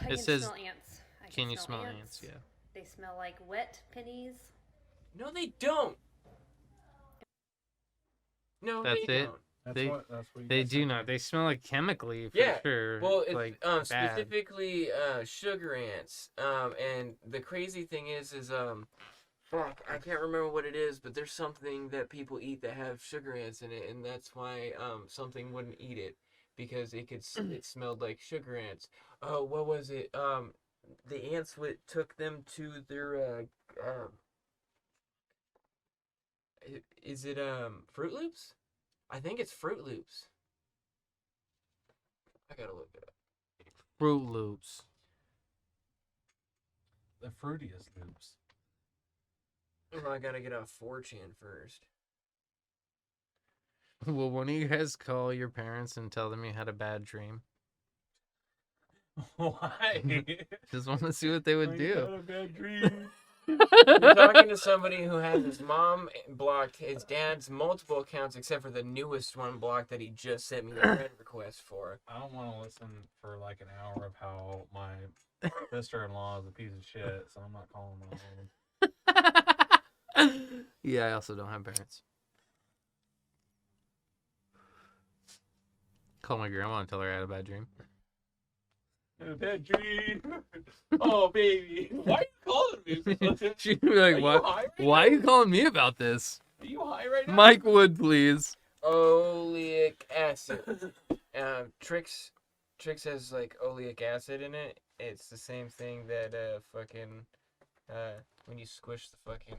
It can says, smell ants. Can you smell ants? Yeah. They smell like wet pennies. No, they don't. No, That's they it? don't. That's They- what you They guys do said. not. They smell like chemically for Yeah, sure. Well, it's like bad. specifically sugar ants. And the crazy thing is fuck, I can't remember what it is, but there's something that people eat that have sugar ants in it, and that's why something wouldn't eat it because it smelled like sugar ants. Oh, what was it? The ants took them to their is it Fruit Loops? I think it's Fruit Loops. I gotta look it up. Fruit Loops. The fruitiest loops. Oh, I gotta get off 4chan first. Will one of you guys call your parents and tell them you had a bad dream? Why? Just want to see what they would I do. had a bad dream. You're talking to somebody who has his mom blocked, his dad's multiple accounts, except for the newest one blocked that he just sent me a friend request for. I don't want to listen for like an hour of how my sister-in-law is a piece of shit, so I'm not calling my mom. Yeah, I also don't have parents. Call my grandma and tell her I had a bad dream. I had a bad dream. Oh, baby. Why are you calling me? She'd be like, Are you "What? high right Why are you calling me about this?" Are you high right now? Mike Wood, please. Oleic acid. Trix has like oleic acid in it. It's the same thing that fucking when you squish the fucking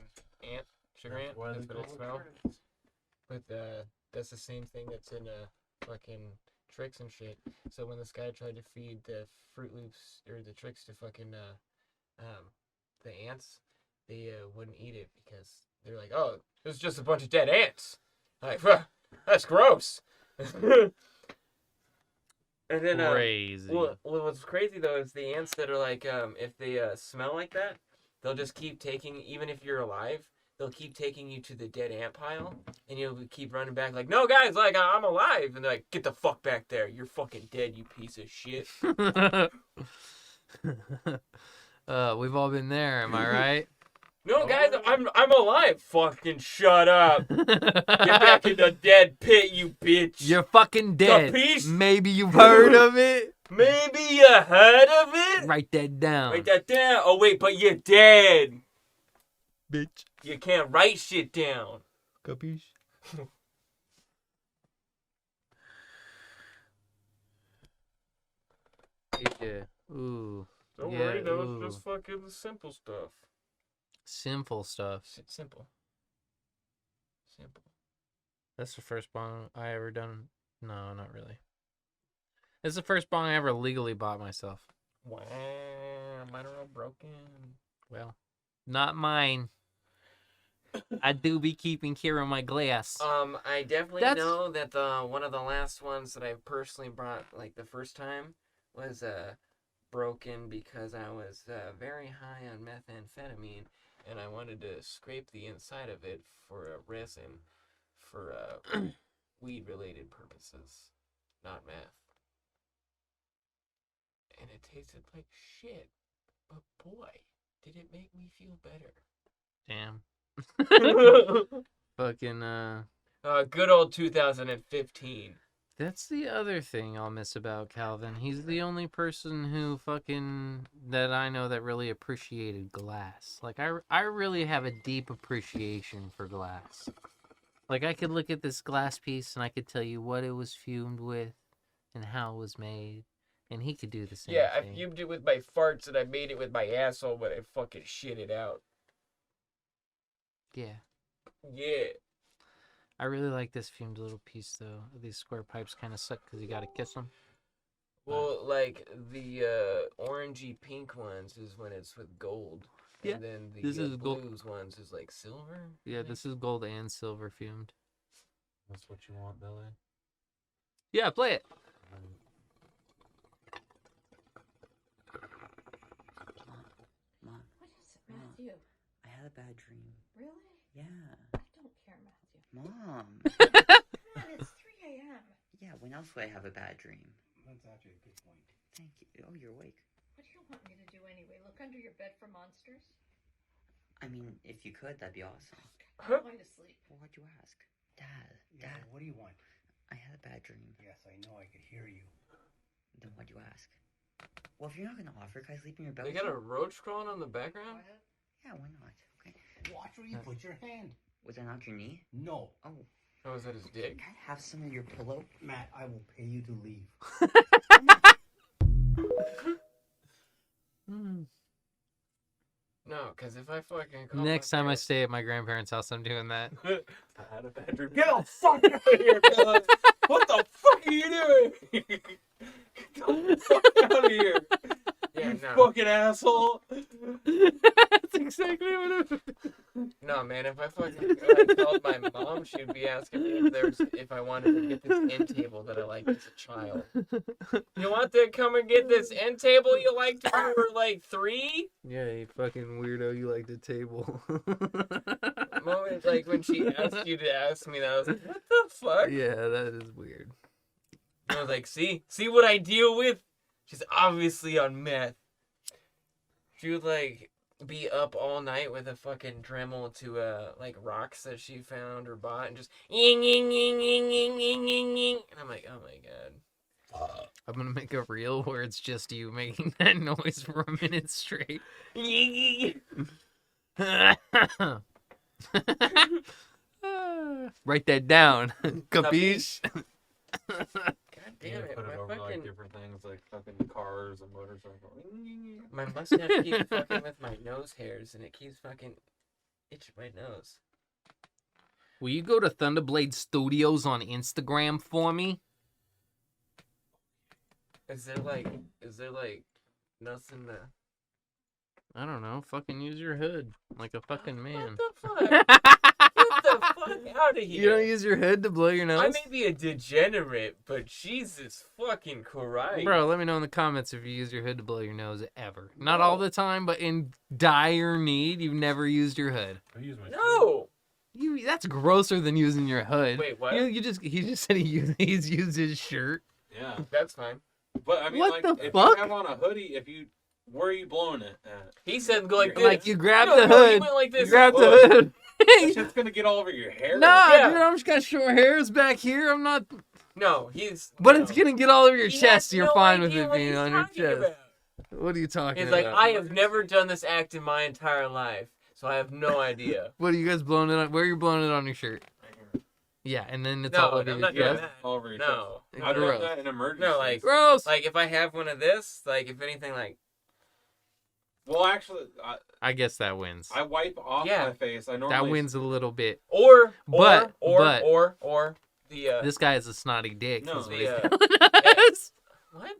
ant, sugar ant, Why they that's what it call smells. Trix. But that's the same thing that's in fucking Trix and shit. So when this guy tried to feed the Fruit Loops or the Trix to fucking the ants, they wouldn't eat it because they're like, oh, this is just a bunch of dead ants. Like, that's gross. And then Crazy. what's crazy though is the ants that are like if they smell like that, they'll just keep taking, even if you're alive, they'll keep taking you to the dead ant pile, and you'll keep running back like, no guys, like I'm alive, and they're like, get the fuck back there, you're fucking dead, you piece of shit. We've all been there, am I right? No guys, I'm alive. Fucking shut up. Get back in the dead pit, you bitch. You're fucking dead. Capiche? Maybe you've heard of it. Maybe you heard of it? Write that down. Write that down. Oh wait, but you're dead. Bitch. You can't write shit down. Capiche? Yeah. Ooh. Don't Yeah, worry, that ooh. was just fucking the simple stuff. Sinful stuff. Simple. Simple. That's the first bong I ever done. No, not really. It's the first bong I ever legally bought myself. Wow, mine are all broken. Well, not mine. I do be keeping care of my glass. I definitely That's- know that the one of the last ones that I personally brought, like the first time, was broken because I was very high on methamphetamine, and I wanted to scrape the inside of it for a resin for weed-related purposes, not meth. And it tasted like shit, but boy, did it make me feel better. Damn. Fucking, Good old 2015. that's the other thing I'll miss about Calvin. He's the only person who fucking, that I know that really appreciated glass. Like, I really have a deep appreciation for glass. Like, I could look at this glass piece and I could tell you what it was fumed with and how it was made. And he could do the same Yeah, I thing. fumed it with my farts and I made it with my asshole, but I fucking shit it out. Yeah. Yeah. I really like this fumed little piece, though. These square pipes kind of suck because you gotta kiss them. Well, like the orangey pink ones is when it's with gold. Yeah, And then the this is gold. blues ones is like silver. Yeah, this is gold and silver fumed. That's what you want, Billy. Yeah, play it. Mom, What is it, Matthew? I had a bad dream. Really? Yeah. I don't care, Matthew. Mom. Come on, it's 3 a.m. Yeah, when else would I have a bad dream? That's actually a good point. Thank you. Oh, you're awake. What do you want me to do anyway? Look under your bed for monsters? I mean, if you could, that'd be awesome. I'm wide asleep. Well, why'd you ask? Dad, What do you want? I had a bad dream. Yes, I know. I could hear you. Then why'd you ask? Well, if you're not gonna offer, can I sleep in your bed? They with got you? a roach crawling on the background? Yeah, why not? Okay. Watch where you put your hand. Was that not your knee? No. Oh, Oh, is that his dick? can I have some of your pillow? Matt, I will pay you to leave. No, because if I fucking call Next my time I parents- stay at my grandparents' house, I'm doing that. I had a bad dream. Get the fuck out of here, Dylan. What the fuck are you doing? Get the fuck out of here. Yeah, You no. fucking asshole. That's exactly what it. No, man, if I fucking called my mom, she'd be asking me if I wanted to get this end table that I liked as a child. You want to come and get this end table you liked when you were like 3? Yeah, you fucking weirdo. You like the table. Moment like when she asked you to ask me that, I was like, what the fuck? Yeah, that is weird. I was like, see what I deal with? She's obviously on meth. She would like be up all night with a fucking Dremel to like rocks that she found or bought and just ying ying ying ying ying ying ying ying. And I'm like, oh my god. I'm gonna make a reel where it's just you making that noise for a minute straight. Write that down. Capiche? God You damn gotta it, put it my over like fucking different things like fucking cars and motorcycles. my mustache keeps fucking with my nose hairs and it keeps fucking itching my nose. Will you go to Thunderblade Studios on Instagram for me? Is there like nothing to I don't know. Fucking use your hood like a fucking man. What the fuck? Get the fuck out of here. You don't use your hood to blow your nose? I may be a degenerate, but Jesus fucking Christ. Bro, let me know in the comments if you use your hood to blow your nose ever. Not all the time, but in dire need, you've never used your hood. I use my No! That's grosser than using your hood. Wait, what? He just said he's used his shirt. Yeah, That's fine. but I mean, What like, the if fuck? you have on a hoodie, where are you blowing it at? He said go like this. Like you grab No, the no, he hood. went like You this. grab the Hood. hood. That shit's gonna get all over your hair. Nah, Yeah. dude, I'm just got short hairs back here. I'm not. No, he's. But no. it's gonna get all over your He chest. has You're no fine with idea it what being he's on your talking chest. about. What are you talking He's about? like, I have never done this act in my entire life, so I have no idea. What are you guys blowing it on? Where are you blowing it on your shirt? Yeah, and then it's No, all over I'm your not doing chest. that. All over your No. chest. I've Gross. done that in emergencies. No, like- Gross. Like if I have one of this, like if anything, like well, actually, I guess that wins. I wipe off Yeah. my face. I normally That wins a little bit. or But- the This guy has a snotty dick. No. is what The, he's uh, telling us. what?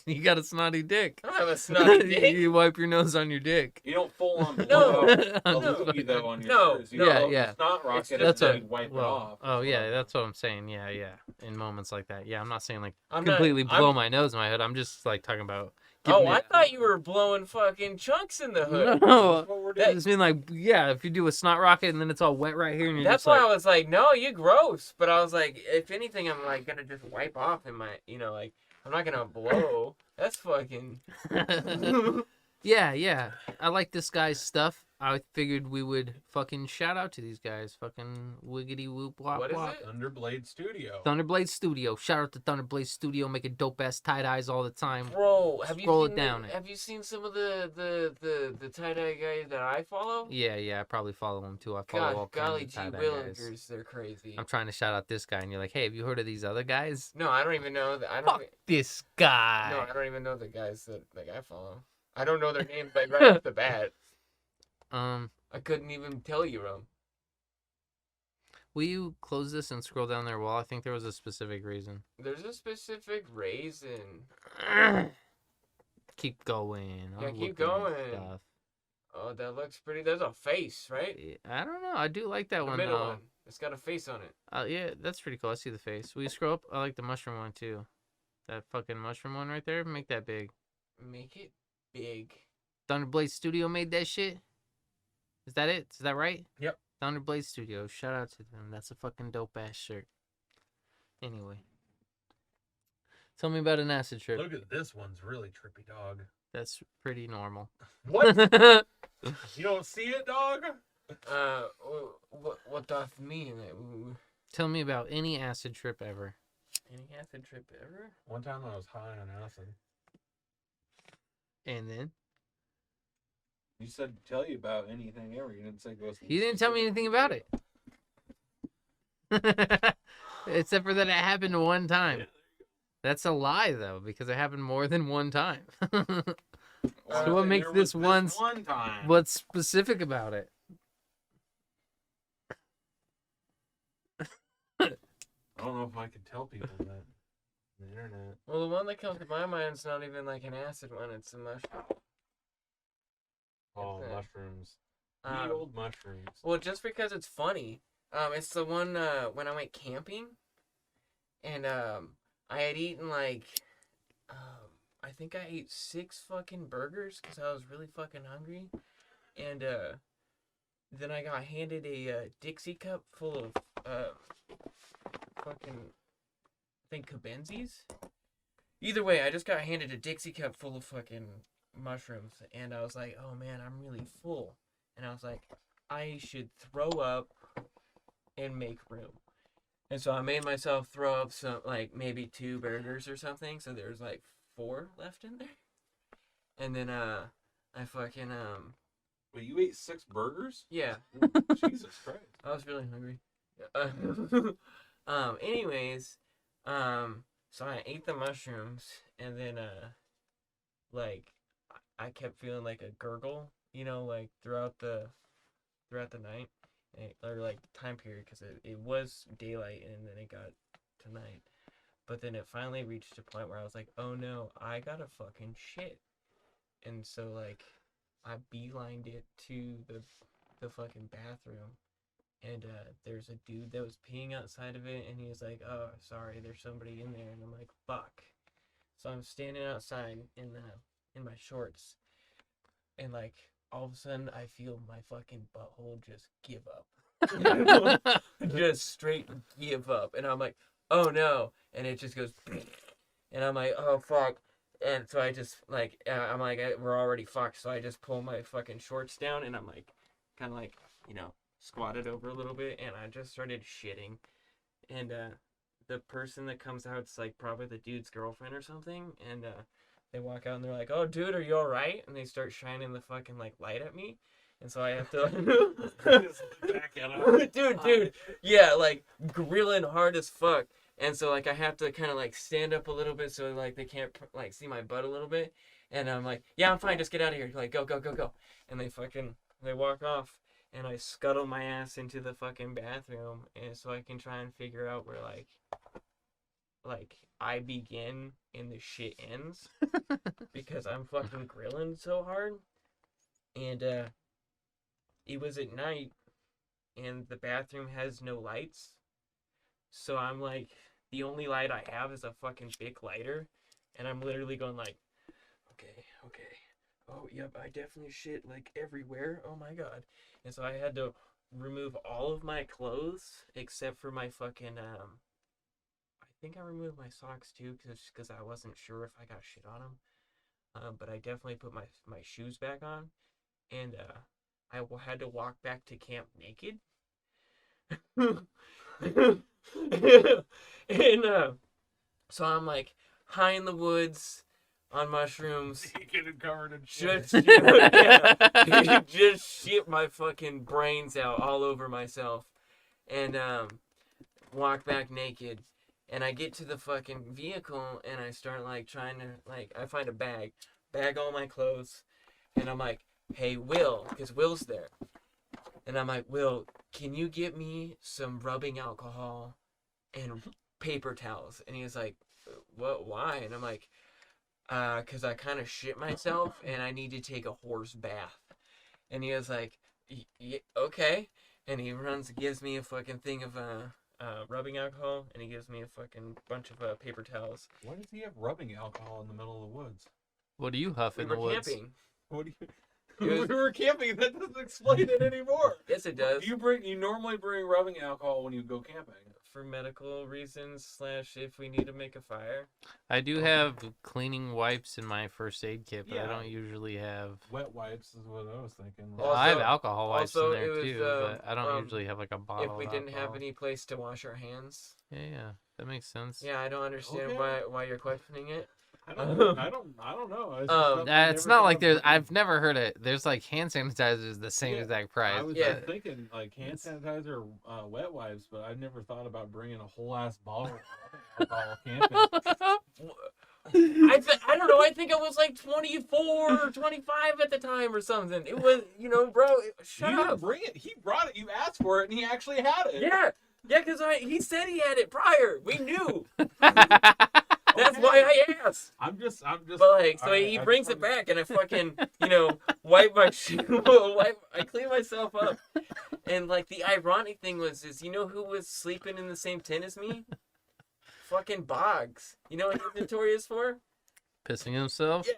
You got a snotty dick. I don't have a snotty dick. You wipe your nose on your dick. You don't full on No. blow out a No. loogie though on your No. shirts. You No. blow Yeah. It's not rocket. It's and That's then what. you wipe Well, it off. oh yeah, that's what I'm saying. Yeah, yeah. In moments like that, yeah. I'm not saying like I'm not- completely I'm- blow my nose in my head. I'm just like talking about. Oh, giving I it- thought you were blowing fucking chunks in the hood. No. That's what we're I doing. just mean like, yeah, if you do a snot rocket and then it's all wet right here and you're That's just why like, I was like, no, you gross. But I was like, if anything, I'm like gonna just wipe off in my, like I'm not gonna blow. That's fucking. yeah, yeah. I like this guy's stuff. I figured we would fucking shout out to these guys. Fucking wiggity whoop wop What is wop. it? Underblade Studio. Thunderblade Studio. Shout out to Thunderblade Studio, making dope ass tie dyes all the time. Bro, have Scroll you it seen down. Have you seen some of the tie dye guys that I follow? Yeah, yeah. I probably follow him too. I follow all God, golly kinds gee of tie dye guys. Willingers, they're crazy. I'm trying to shout out this guy, and you're like, hey, have you heard of these other guys? No, I don't even know that. I don't. Fuck this guy. No, I don't even know the guys that I follow. I don't know their names like right off the bat. I couldn't even tell you them. Will you close this and scroll down their wall? I think there was a specific reason. There's a specific reason. Keep going. Yeah, I'm keep looking at going. stuff. Oh, that looks pretty. There's a face, right? I don't know. I do like that The one middle though. one. It's got a face on it. Yeah, that's pretty cool. I see the face. Will you scroll up? I like the mushroom one too. That fucking mushroom one right there. Make that big. Make it big. Thunderblade Studio made that shit. Is that it? Is that right? Yep. Thunderblade Studio. Shout out to them. That's a fucking dope ass shirt. Anyway. Tell me about an acid trip. Look at this one's really trippy, dog. That's pretty normal. What? You don't see it, dog? What doth mean? Tell me about any acid trip ever. Any acid trip ever? One time I was high on acid. And then You said tell you about anything ever. You didn't say go. he didn't tell me anything about it. Except for that it happened one time. That's a lie though, because it happened more than one time. So what makes this one time? what's specific about it? I don't know if I could tell people that. On the internet. Well, the one that comes to my mind is not even like an acid one. It's a mushroom. Oh, It's a- mushrooms. Um, The old mushrooms. Well, just because it's funny. It's the one when I went camping, and I had eaten like, I think I ate 6 fucking burgers because I was really fucking hungry, and then I got handed a Dixie cup full of fucking, I think Cabenzis. Either way, I just got handed a Dixie cup full of fucking mushrooms, and I was like, oh man, I'm really full, and I was like, I should throw up and make room. And so I made myself throw up some, like, maybe 2 burgers or something. So there's like 4 left in there. And then, I fucking, Wait, you ate 6 burgers? yeah, Jesus Christ. I was really hungry. Anyways, so I ate the mushrooms, and then, like, I kept feeling like a gurgle, you know, like, throughout the night. Or like time period, because it was daylight and then it got to night, but then it finally reached a point where I was like, oh no, I gotta fucking shit. And so like I beelined it to the fucking bathroom, and there's a dude that was peeing outside of it, and he was like, oh sorry, there's somebody in there. And I'm like, fuck. So I'm standing outside in my shorts, and like all of a sudden I feel my fucking butthole just give up. Just straight give up. And I'm like, oh no. And it just goes, and I'm like, oh fuck. And so I just like, I'm like, we're already fucked. So I just pull my fucking shorts down, and I'm like, kind of like, you know, squatted over a little bit, and I just started shitting. And the person that comes out, it's like probably the dude's girlfriend or something. And they walk out and they're like, oh, dude, are you all right? And they start shining the fucking, like, light at me. And so I have to, Back it up. dude, yeah, like, grilling hard as fuck. And so, like, I have to kind of, like, stand up a little bit so, like, they can't, like, see my butt a little bit. And I'm like, yeah, I'm fine, just get out of here. Like, go. And they walk off. And I scuttle my ass into the fucking bathroom, and so I can try and figure out where, like I begin and the shit ends, because I'm fucking grilling so hard. And it was at night, and the bathroom has no lights, so I'm like, the only light I have is a fucking Bic lighter, and I'm literally going like, okay, oh yep, I definitely shit like everywhere, oh my god. And so I had to remove all of my clothes except for my fucking I think I removed my socks too, because I wasn't sure if I got shit on them. But I definitely put my shoes back on, and I had to walk back to camp naked. And so I'm like high in the woods on mushrooms. Getting covered in shit. Just shit my fucking brains out all over myself, and walk back naked. And I get to the fucking vehicle, and I start like trying to, like, I find a bag all my clothes, and I'm like, hey Will, because Will's there, and I'm like, Will, can you get me some rubbing alcohol and paper towels? And he was like, what, why? And I'm like, because I kind of shit myself and I need to take a horse bath. And he was like, okay. And he gives me a fucking thing of rubbing alcohol, and he gives me a fucking bunch of paper towels. Why does he have rubbing alcohol in the middle of the woods? What do you huff We in were the woods? camping. What do you? It was- we were camping. That doesn't explain it anymore. Yes, it does. You normally bring rubbing alcohol when you go camping. For medical reasons / if we need to make a fire. I do have cleaning wipes in my first aid kit, but I Yeah. don't usually have. Wet wipes is what I was thinking. Well, I have Also- alcohol wipes in also, there it was, too, but I don't usually have like a bottle. If we of didn't have alcohol. any place to wash our hands. Yeah, that makes sense. Yeah, I don't understand Okay. why you're questioning it. I don't know. I don't know. It's just something I It's never not thought like there's. of. I've never heard it. There's like hand sanitizers the same Yeah, exact I price. was Yeah. just thinking like hand sanitizer, wet wipes, but I never thought about bringing a whole ass bottle of alcohol camping. I don't know. I think I was like 24 or 25 at the time or something. It was, bro. Shut You up. didn't bring it. He brought it. You asked for it, and he actually had it. Yeah, because he said he had it prior. We knew. That's Okay. why I asked. I'm just. But like, so alright, he I brings just it wanted- back, and I fucking, wipe my shoe, I clean myself up, and like the ironic thing is, who was sleeping in the same tent as me? Fucking Boggs. You know what he's notorious for? Pissing himself. Yeah.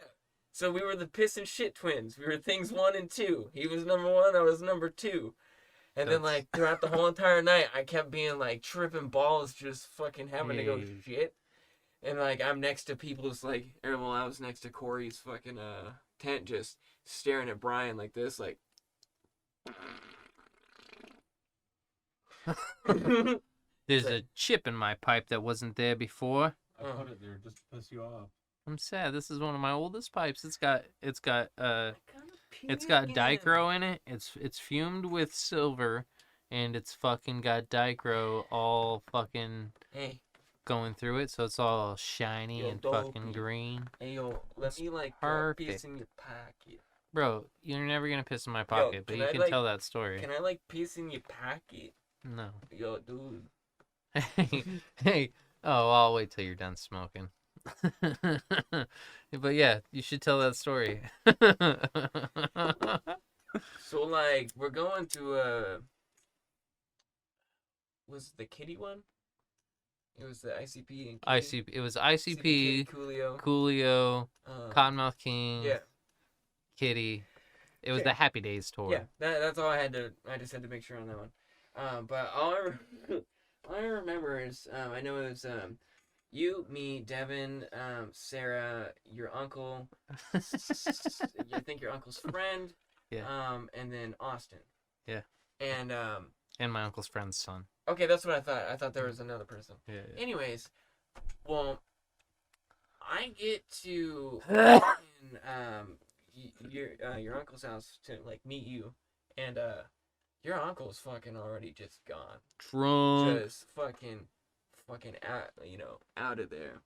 So we were the piss and shit twins. We were things 1 and 2. He was number 1. I was number 2. And then That's- like throughout the whole entire night, I kept being like tripping balls, just fucking having to go Hey. shit. And like I'm next to people's like, well, I was next to Corey's fucking tent, just staring at Brian like this, like. There's a chip in my pipe that wasn't there before. I put it there just to piss you off. I'm sad. This is one of my oldest pipes. It's got dicro in it. It's fumed with silver, and it's fucking got dicro all fucking Hey, going through it, so it's all shiny Yo, and fucking dopey. green. hey, yo, let It's me like perfect. piss in your pocket. Bro, you're never gonna piss in my pocket, but can you I, can like- tell that story. Can I like piss in your pocket? No. Yo, dude. Hey. Oh, I'll wait till you're done smoking. But yeah, you should tell that story. So like we're going to was it the kitty one? It was the ICP and kitty? ICP. It was Kitty, ICP, Coolio. Coolio, um, Cottonmouth King, Yeah, Kitty. It was Yeah. the Happy Days tour. yeah. That's all I had to. I just had to make sure on that one. But all I remember is I know it was you, me, Devin, Sarah, your uncle. I think your uncle's friend. Yeah. And then Austin. Yeah. And And my uncle's friend's son. okay, that's what I thought. I thought there was another person. Yeah. Anyways, well, I get to your uncle's house to like meet you, and your uncle's fucking already just gone, Drunk. just fucking out, out of there,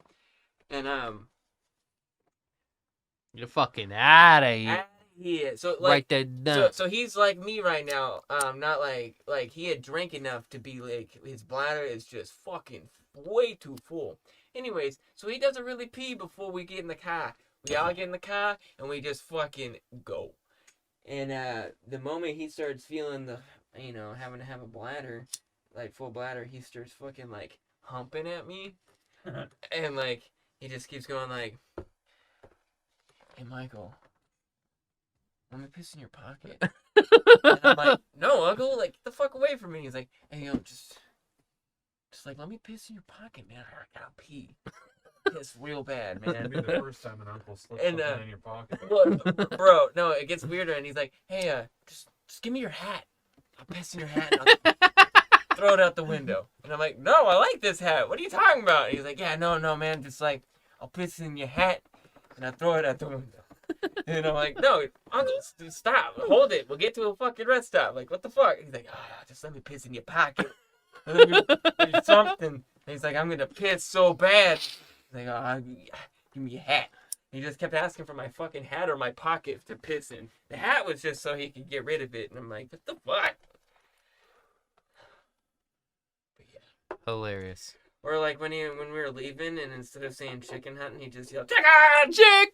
and You're fucking out of here. yeah, so like. Write that down. So he's like me right now. Not like he had drank enough to be like his bladder is just fucking way too full. Anyways, so he doesn't really pee before we get in the car. We all get in the car and we just fucking go. And the moment he starts feeling the having to have a bladder, like full bladder, he starts fucking like humping at me, and like he just keeps going like, "Hey Michael, let me piss in your pocket." And I'm like, "No, Uncle, like, get the fuck away from me." He's like, "Hey, yo, just like, let me piss in your pocket, man. I gotta pee. Piss real bad, That'd be man." the first time an uncle slips And, something in your pocket. Well, bro, no, it gets weirder. And he's like, "Hey, just give me your hat. I'll piss in your hat. And I'll throw it out the window." And I'm like, "No, I like this hat. What are you talking about?" And he's like, "Yeah, no, man. Just like, I'll piss in your hat and I throw it out the window." And I'm like, "No, Uncle, stop. Hold it. We'll get to a fucking rest stop. Like, what the fuck?" He's like, "Just let me piss in your pocket. Let me do something." And he's like, "I'm gonna piss so bad." He's like, "Give me your hat." He just kept asking for my fucking hat or my pocket to piss in. The hat was just so he could get rid of it. And I'm like, "What the fuck?" But yeah. Hilarious. Or like when we were leaving, and instead of saying chicken hunting, he just yelled, "Chicken! Chicken!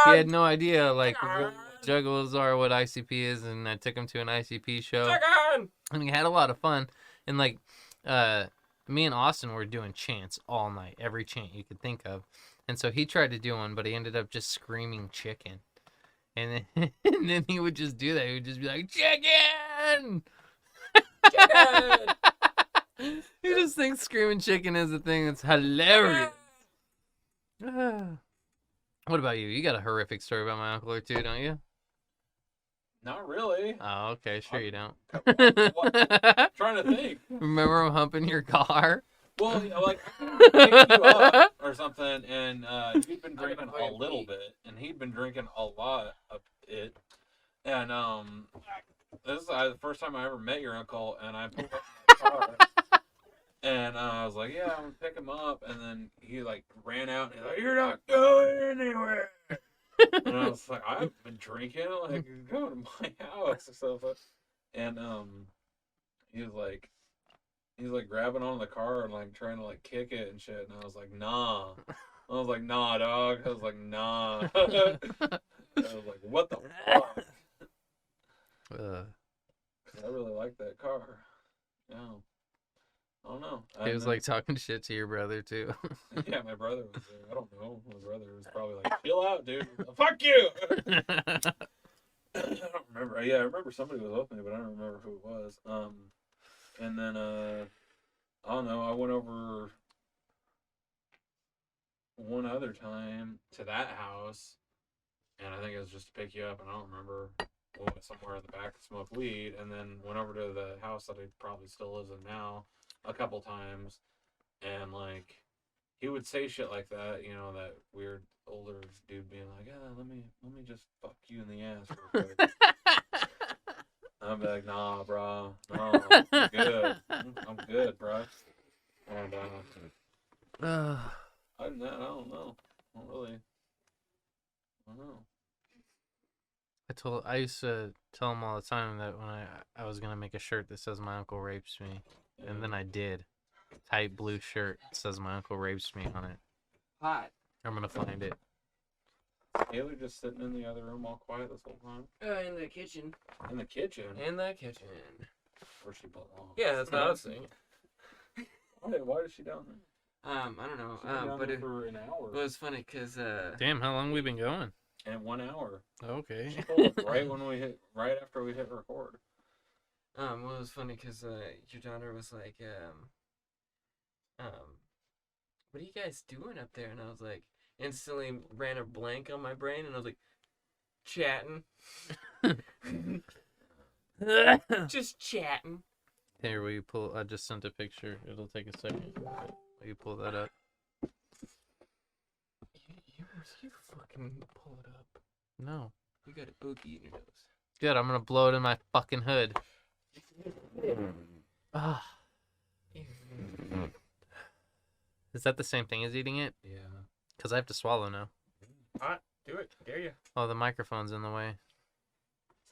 He had no idea like Chicken! what juggles are, what ICP is, and I took him to an ICP show. Chicken!" And we had a lot of fun. And like me and Austin were doing chants all night, every chant you could think of. And so he tried to do one, but he ended up just screaming chicken. And then, and then he would just do that. He would just be like, chicken! Chicken! He just thinks screaming chicken is a thing that's hilarious. What about you? You got a horrific story about my uncle or two, don't you? Not really. Oh, okay. Sure you don't. Trying to think. Remember him humping your car? Well, like, I picked you up or something, and you'd been drinking a little bit, and he'd been drinking a lot of it. And this is the first time I ever met your uncle, and I pulled up in the car, and I was like, "Yeah, I'm gonna pick him up," and then he like ran out, and he's like, "You're not going anywhere." And I was like, "I've been drinking, like, go to my house or something." And he was like grabbing on the car and like trying to like kick it and shit, and I was like, "Nah." I was like, "Nah, dog." I was like, "Nah." I was like, "What the fuck?" I really like that car. Yeah. I don't know. He was like talking shit to your brother too. Yeah, my brother was there. I don't know. My brother was probably like, "Chill out, dude. Fuck you." I don't remember. Yeah, I remember somebody was with me, but I don't remember who it was. And then I don't know. I went over one other time to that house, and I think it was just to pick you up, and I don't remember. We went somewhere in the back to smoke weed, and then went over to the house that he probably still lives in now a couple times, and like he would say shit like that, you know, that weird older dude being like, "Yeah, let me just fuck you in the ass real quick." I'd be like, "Nah, bro, no, I'm good, I'm good, bro." And other than that, I don't know. I don't know. I used to tell him all the time that when I was gonna make a shirt that says my uncle rapes me, and then I did. Tight blue shirt that says my uncle rapes me on it. Hot. I'm gonna find it. Haley just sitting in the other room all quiet this whole time. In the kitchen. In the kitchen. In the kitchen. Where she belongs. Yeah, that's what I was saying. Why is she down there? I don't know. She's been down But there it for an hour. was funny because Damn, how long we been going? And 1 hour. Okay. She told us right after we hit record. well, it was funny because your daughter was like, what are you guys doing up there? And I was like, instantly ran a blank on my brain, and I was like, chatting. Just chatting. Here, will you pull? I just sent a picture. It'll take a second. Will you pull that up? You fucking pull it up. No. You got a boogie in your nose. Good, I'm gonna blow it in my fucking hood. Ah. Is that the same thing as eating it? Yeah. Because I have to swallow now. Hot. Do it. Dare you. Oh, the microphone's in the way.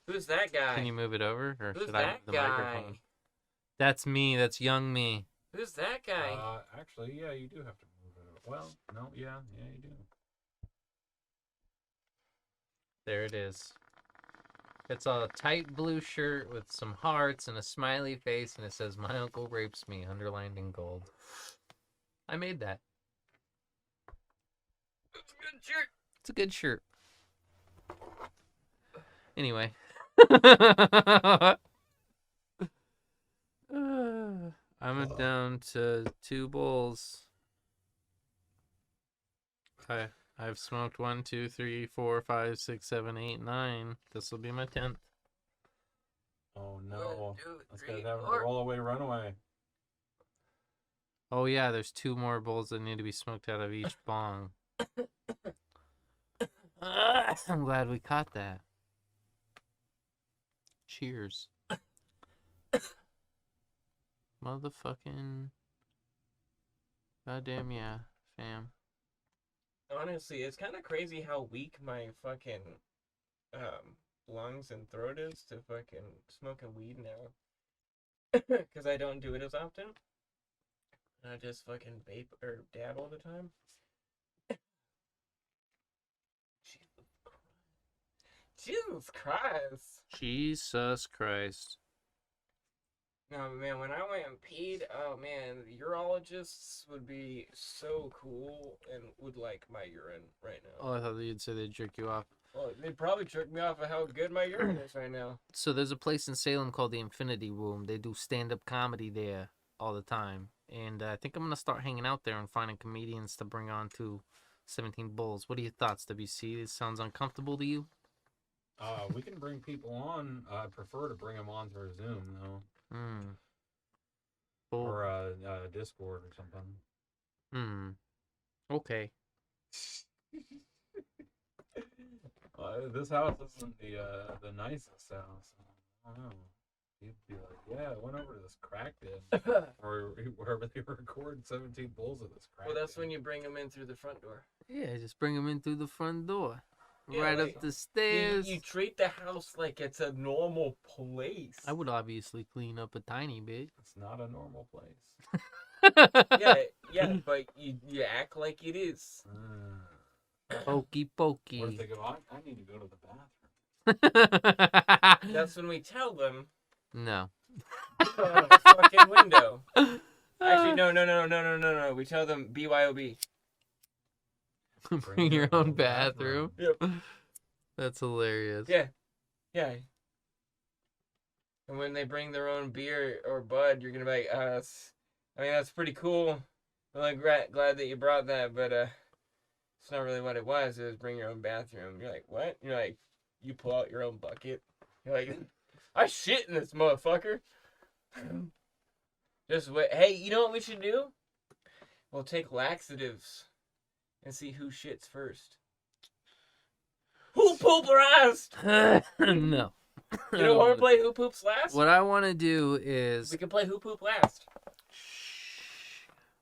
Who's that guy? Can you move it over? Or Who's should I that move the guy? microphone? That's me. That's young me. Who's that guy? Actually, yeah, you do have to move it. Well, no, yeah, you do. There it is. It's a tight blue shirt with some hearts and a smiley face, and it says, "My uncle rapes me," underlined in gold. I made that. It's a good shirt. It's a good shirt. Anyway. I'm down to 2 bowls. I've smoked 1, 2, 3, 4, 5, 6, 7, 8, 9. This will be my 10th. Oh no. 1, 2, This 3, guy's having a 4. rollaway runaway. Oh yeah, there's 2 more bowls that need to be smoked out of each bong. I'm glad we caught that. Cheers. Motherfucking. Goddamn yeah, fam. Honestly, it's kind of crazy how weak my fucking lungs and throat is to fucking smoking weed now. Because I don't do it as often. I just fucking vape or dab all the time. Jesus Christ. Jesus Christ. No, man, when I went and peed, oh man, the urologists would be so cool and would like my urine right now. Oh, I thought you'd say they'd jerk you off. Well, they probably tricked me off of how good my urine is right now. So there's a place in Salem called the Infinity Room. They do stand-up comedy there all the time, and I think I'm gonna start hanging out there and finding comedians to bring on to 17 Bulls. What are your thoughts, WC? This sounds uncomfortable to you? We can bring people on. I prefer to bring them on through Zoom though, Cool. or Discord or something. Okay. This house isn't the nicest house. I don't know. You'd be like, yeah, I went over to this crack den, or wherever they record 17 Bulls at this crack. Well, that's den. when you bring them in through the front door. Yeah, just bring them in through the front door. Yeah, right like, up the stairs. You treat the house like it's a normal place. I would obviously clean up a tiny bit. It's not a normal place. Yeah, but you act like it is. Pokey What pokey. if they go, I need to go to the bathroom? That's when we tell them No. the fucking window. Actually, no. We tell them BYOB. Bring your own bathroom. Yep. That's hilarious. Yeah. And when they bring their own beer or bud, you're gonna be like, that's pretty cool. I'm like glad that you brought that, but it's not really what it was. It was bring your own bathroom. You're like, what? You're like, you pull out your own bucket. You're like, I shit in this motherfucker. Just wait. Hey, you know what we should do? We'll take laxatives and see who shits first. Who pooperized? No. You don't want to play who poops last? What I want to do is We can play who poop last.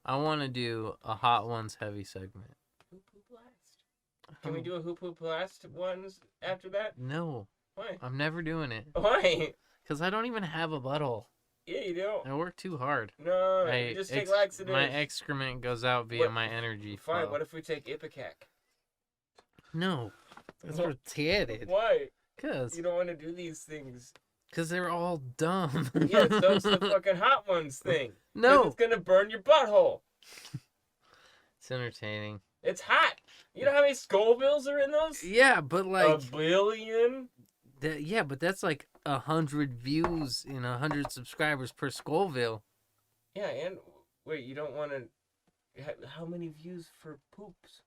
I want to do a Hot Ones heavy segment. Who poop last? Can we do a who poop last ones after that? No. Why? I'm never doing it. Why? Because I don't even have a butthole. Yeah, you don't. I work too hard. No, you just take laxatives. My excrement goes out via my energy Fine, flow. what if we take Ipecac? No. That's retarded. Why? Because You don't want to do these things. they're all dumb. Yeah, so it's the fucking hot ones thing. 'Cause No. it's gonna burn your butthole. It's entertaining. It's hot. You know how many Scovilles are in those? Yeah, but like... A billion? Yeah, but that's like 100 views and 100 subscribers per Scoville. Yeah, and wait, you don't want to... How many views for poops?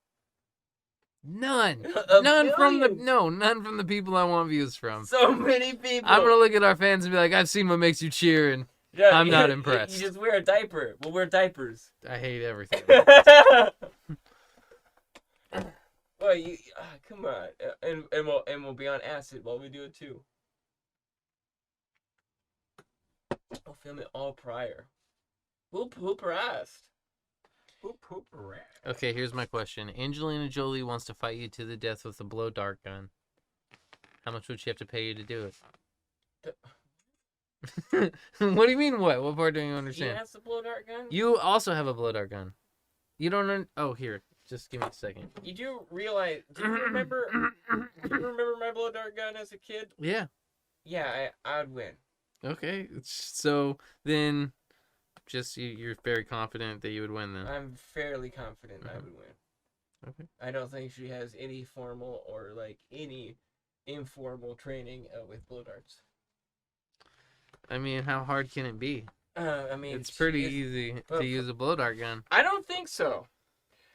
None. A None from billion. none from the people I want views from. So many people. I'm gonna look at our fans and be like, I've seen what makes you cheer, and Yeah, I'm not impressed. You just wear a diaper. We'll wear diapers. I hate everything. Well, come on, and we'll be on acid while we do it too. I'll film it all prior. Who pooperized? Poop, poop, rat. Okay, here's my question. Angelina Jolie wants to fight you to the death with a blow dart gun. How much would she have to pay you to do it? What do you mean, what? What part don't you He understand? has the blow dart gun? You also have a blow dart gun. You don't... Oh, here. Just give me a second. You do realize... Do you remember my blow dart gun as a kid? Yeah. Yeah, I would win. Okay. So, then... Just you're very confident that you would win then. I'm fairly confident I would win. Okay. I don't think she has any formal or like any informal training with blow darts. I mean, how hard can it be? I mean, It's pretty easy well, to use a blow dart gun. I don't think so.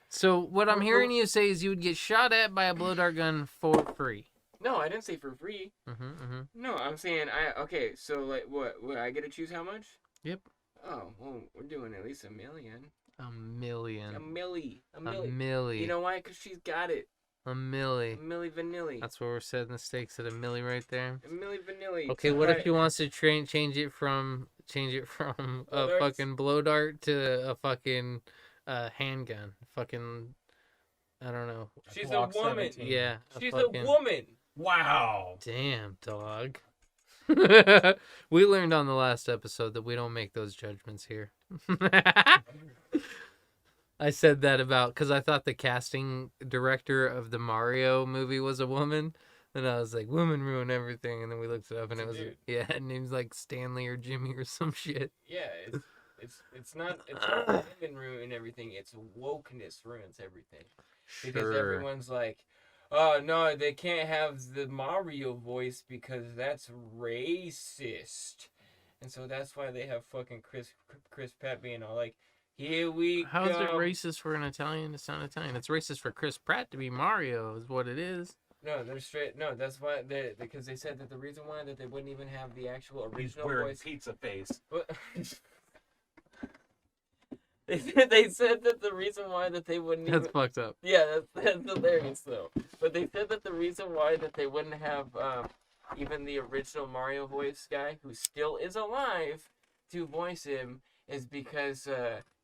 So what I'm hearing you say is you would get shot at by a blow dart gun for free. No, I didn't say for free. No, I'm saying okay. So like, what? Would I get to choose how much? Yep. Oh, well, we're doing at least $1 million. A million. A milli. A milli. You know why? Because she's got it. A milli. A milli vanilli. That's where we're setting the stakes at a milli right there. A milli vanilli. Okay, what if she wants to change it from a darts? fucking blow dart to a fucking handgun? Fucking, I don't know. She's a Glock woman. 17. Yeah. She's fucking, a woman. Wow. Damn, dog. We learned on the last episode that we don't make those judgments here. I said that because I thought the casting director of the Mario movie was a woman. And I was like, women ruin everything. And then we looked it up and it was, yeah, names like Stanley or Jimmy or some shit. Yeah, it's not women ruin everything. It's wokeness ruins everything. Because everyone's like, No, they can't have the Mario voice because that's racist. And so that's why they have fucking Chris Pratt being all like, here we How is it come. racist for an Italian to sound Italian? It's racist for Chris Pratt to be Mario, is what it is. No, they're straight. No, that's why because they said that the reason why that they wouldn't even have the actual He's original wearing voice. pizza face. They said that the reason why that they wouldn't That's even. fucked up. Yeah, that's hilarious though. But they said that the reason why that they wouldn't have even the original Mario voice guy, who still is alive, to voice him is because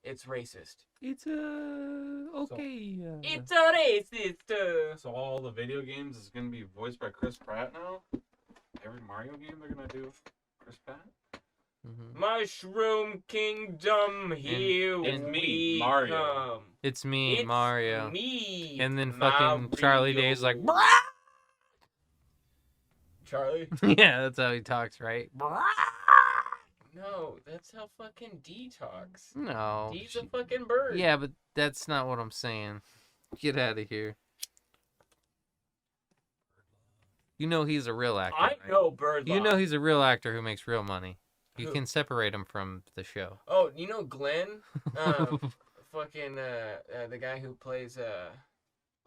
it's racist. It's okay. It's a racist. So all the video games is gonna be voiced by Chris Pratt now. Every Mario game they're gonna do Chris Pratt. Mhm. Mushroom Kingdom, here it's we me, Mario. come. It's me, It's Mario. me, And then fucking Charlie Mario. Day's like, Charlie? yeah, that's how he talks, right? No, that's how fucking D talks. No. D's a fucking bird. Yeah, but that's not what I'm saying. Get out of here. You know he's a real actor. I right? know bird. You know he's a real actor who makes real money. You Who? can separate him from the show. Oh, you know Glenn? Fucking the guy who plays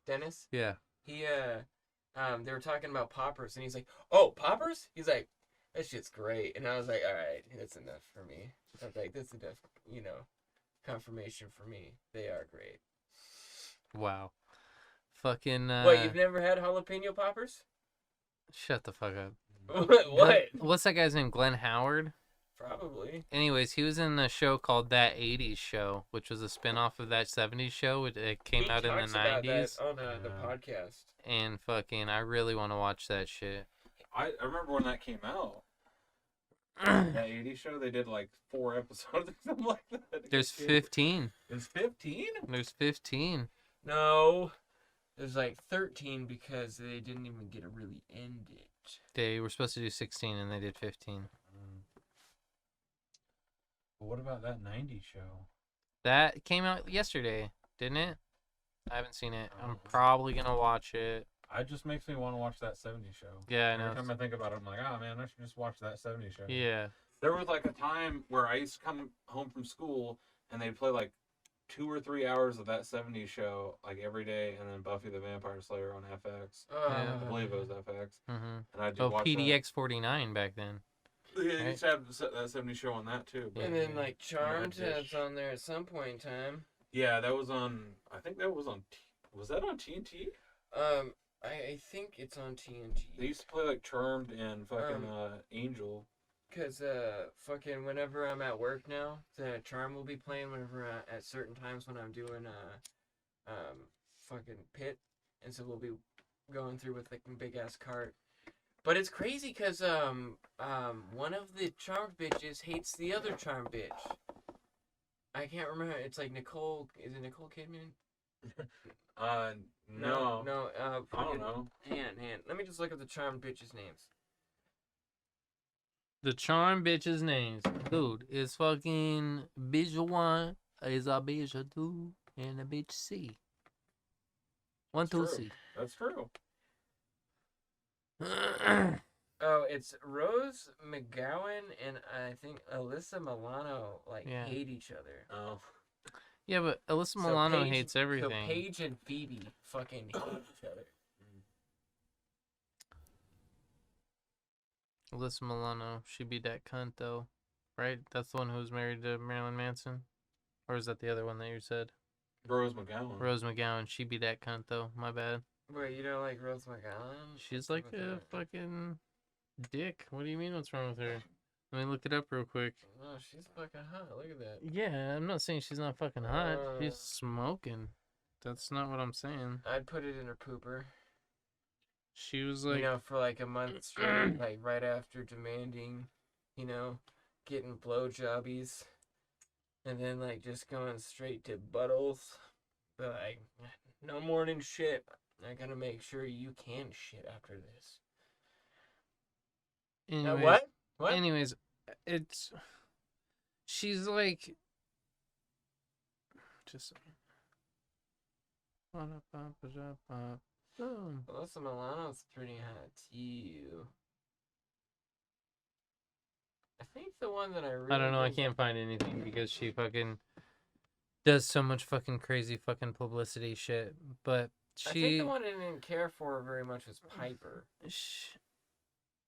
Dennis? Yeah. He they were talking about poppers and he's like, "Oh, poppers?" He's like, "That shit's great." And I was like, "All right, that's enough for me." I was like, "That's enough, confirmation for me. They are great." Wow. Fucking. What, you've never had jalapeno poppers? Shut the fuck up. What? What's that guy's name? Glenn Howard? Probably. Anyways, he was in a show called That 80s Show, which was a spin-off of That 70s Show. It came He out in the talks about 90s. that on the podcast. And fucking, I really want to watch that shit. I remember when that came out. That 80s show, they did like 4 episodes or something like that. There's 15. There's 15? There's 15. No, there's like 13 because they didn't even get to really end it. They were supposed to do 16 and they did 15. But what about that 90s show? That came out yesterday, didn't it? I haven't seen it. I'm Oh. probably gonna watch it. It just makes me want to watch that 70s show. Yeah, I know. Every time I think about it, I'm like, oh man, I should just watch that 70s show. Yeah. There was like a time where I used to come home from school and they'd play like 2 or 3 hours of that 70s show like every day, and then Buffy the Vampire Slayer on FX. Yeah. I believe it was FX. Mm-hmm. And I did Oh, watch PDX 49 back then. that. Yeah, right? you used to have that 70s show on that too. But And then like Charmed Red has Dish. on there at some point in time. Yeah, that was on. I think that was on. Was that on TNT? I think it's on TNT. They used to play like Charmed and fucking Angel. Cause fucking whenever I'm at work now, the Charm will be playing whenever at certain times when I'm doing fucking pit, and so we'll be going through with like a big ass cart. But it's crazy cause one of the Charmed bitches hates the other Charmed bitch. I can't remember. It's like Nicole. Is it Nicole Kidman? No. No. I don't know. Hang on. Let me just look up the Charmed bitches' names. The charm bitch's names, dude, is fucking bitch 1 is a bitch 2 and a bitch C. 1, 2, True. C. That's true. Oh, it's Rose McGowan and I think Alyssa Milano Yeah. hate each other. Oh. Yeah, but Alyssa So Milano Paige- hates everything. So Paige and Phoebe fucking hate each other. Alyssa Milano, she be that cunt though, right? That's the one who was married to Marilyn Manson, or is that the other one that you said? Rose McGowan. Rose McGowan, she be that cunt though. My bad. Wait, you don't like Rose McGowan? She's What's like wrong a with that? fucking dick. What do you mean? What's wrong with her? Let me look it up real quick. No, she's fucking hot. Look at that. Yeah, I'm not saying she's not fucking hot. She's Uh. smoking. That's not what I'm saying. I'd put it in her pooper. She was like, For like a month straight, like right after demanding, getting blowjobbies, and then like just going straight to buttles. But like, no morning shit. I gotta make sure you can shit after this. anyways, What? What? Anyways, she's like, just. Oh. Alyssa Milano's pretty hot too. I think the one that I really I don't know. I think- can't find anything because she fucking does so much fucking crazy fucking publicity shit. But I think she, the one I didn't care for very much was Piper.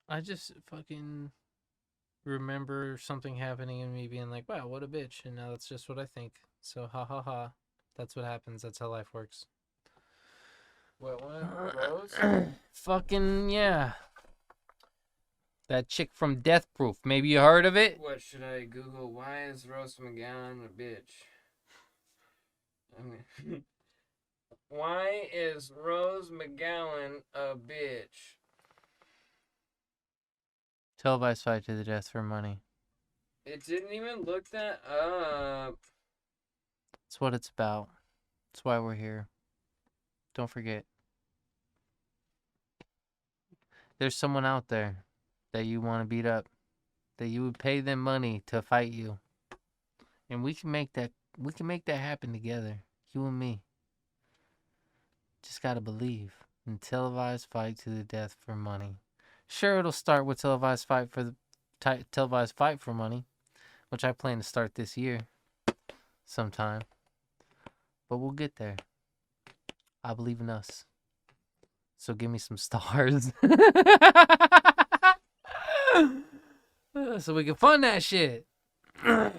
I just fucking remember something happening and me being like, wow, what a bitch. And now that's just what I think. So, ha ha ha. That's what happens. That's how life works. What one? Rose? Fucking, yeah. That chick from Death Proof. Maybe you heard of it? What should I Google? Why is Rose McGowan a bitch? I mean, why is Rose McGowan a bitch? Televised fight to the death for money. It didn't even look that up. That's what it's about. That's why we're here. Don't forget. There's someone out there that you want to beat up, that you would pay them money to fight you. And we can make that happen together. You and me. Just gotta believe in televised fight to the death for money. Sure, it'll start with televised fight for money, which I plan to start this year sometime. But we'll get there. I believe in us. So give me some stars. So we can fund that shit. I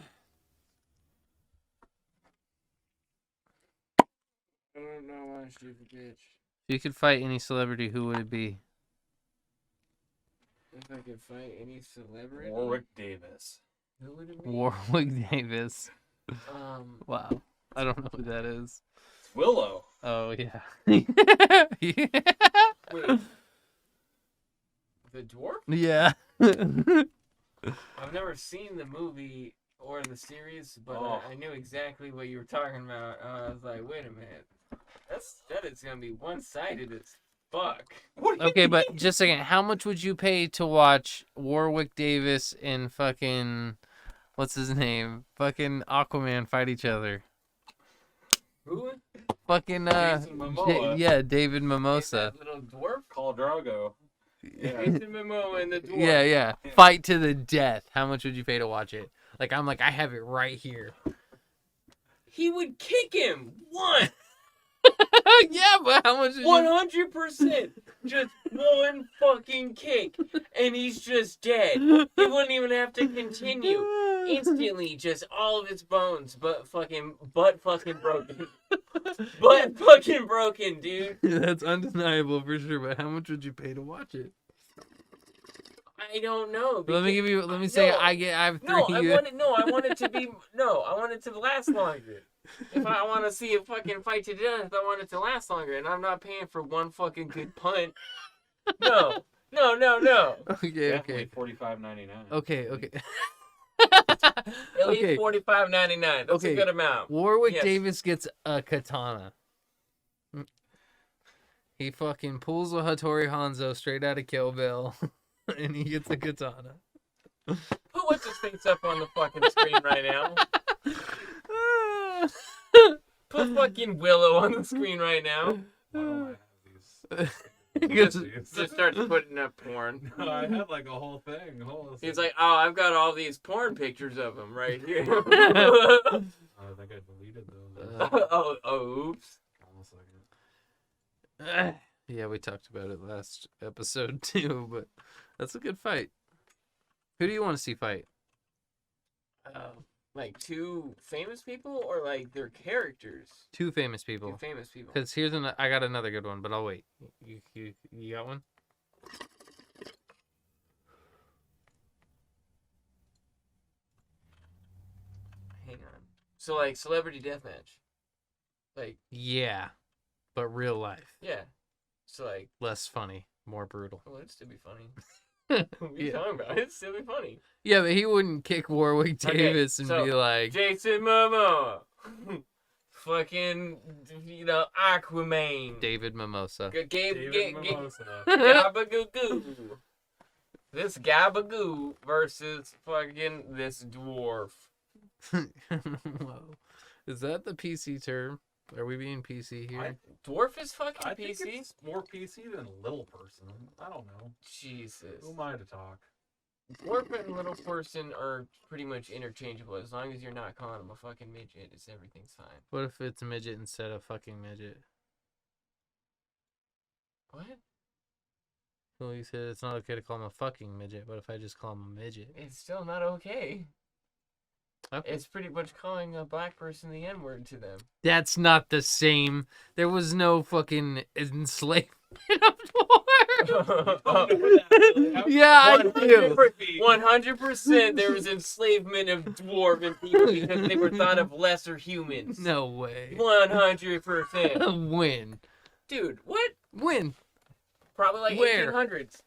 don't know why she's a bitch. If you could fight any celebrity, who would it be? If I could fight any celebrity, Warwick Davis. who would it be? Warwick Davis. Um, Wow. I don't know who that is. It's Willow. Oh, yeah. wait. The dwarf? Yeah. I've never seen the movie or the series, but Oh. I knew exactly what you were talking about. I was like, wait a minute, that is gonna be one-sided as fuck. Okay, but just a second. How much would you pay to watch Warwick Davis and fucking... What's his name? Fucking Aquaman fight each other. Who? Fucking, Jason Momoa. yeah, David Is Mimosa. that little dwarf? Khal Drago. Yeah. Jason Momoa and the dwarf. Yeah, yeah. Fight to the death. How much would you pay to watch it? Like, I'm like, I have it right here. He would kick him. One. Yeah, but how much would you... 100%. Just one fucking kick. And he's just dead. He wouldn't even have to continue. Instantly, just all of his bones, butt fucking broken. Butt fucking broken, dude. That's undeniable for sure, but how much would you pay to watch it? I don't know. Let me because- say No. I have three. No, I want it to be I want it to last longer. If I want to see a fucking fight to death, I want it to last longer, and I'm not paying for one fucking good punt. No. Okay, Definitely $45.99. okay. At least Okay. $45.99. That's Okay. a good amount. Warwick Yes. Davis gets a katana. He fucking pulls a Hattori Hanzo straight out of Kill Bill, and he gets a katana. Put what's his face up on the fucking screen right now. Put fucking Willow on the screen right now. Why don't I have these? Because- Just starts putting up porn. No, I had like a whole thing. He's like, oh, I've got all these porn pictures of him right here. I think I deleted those. Oops. Almost like it. Yeah, we talked about it last episode too, but that's a good fight. Who do you want to see fight? Like two famous people or like their characters? Two famous Two people. famous people. Because I got another good one, but I'll wait. You got one? Hang on. So like celebrity deathmatch. Like, Yeah, but real life, yeah. So like, less funny, more brutal. well, it'd still be funny. What are you Yeah. talking about? It'd still be funny. Yeah, but he wouldn't kick Warwick Okay, Davis and so, be like, Jason Momoa. Fucking, Aquaman. David Mimosa. David Mimosa. Gabagoo. This Gabagoo versus fucking this dwarf. Whoa. Is that the PC term? Are we being PC here? Dwarf is fucking I think PC. it's more PC than little person. I don't know. Jesus. Who am I to talk? Dwarf and little person are pretty much interchangeable. As long as you're not calling them a fucking midget, everything's fine. What if it's a midget instead of fucking midget? What? Well, you said it's not okay to call him a fucking midget. What if I just call him a midget? It's still not okay. Okay. It's pretty much calling a black person the N-word to them. That's not the same. There was no fucking enslavement of dwarves. Yeah, I do. 100% there was enslavement of dwarven people because they were thought of lesser humans. No way. 100%. When? Dude, what? When? Probably like Where? 1800s.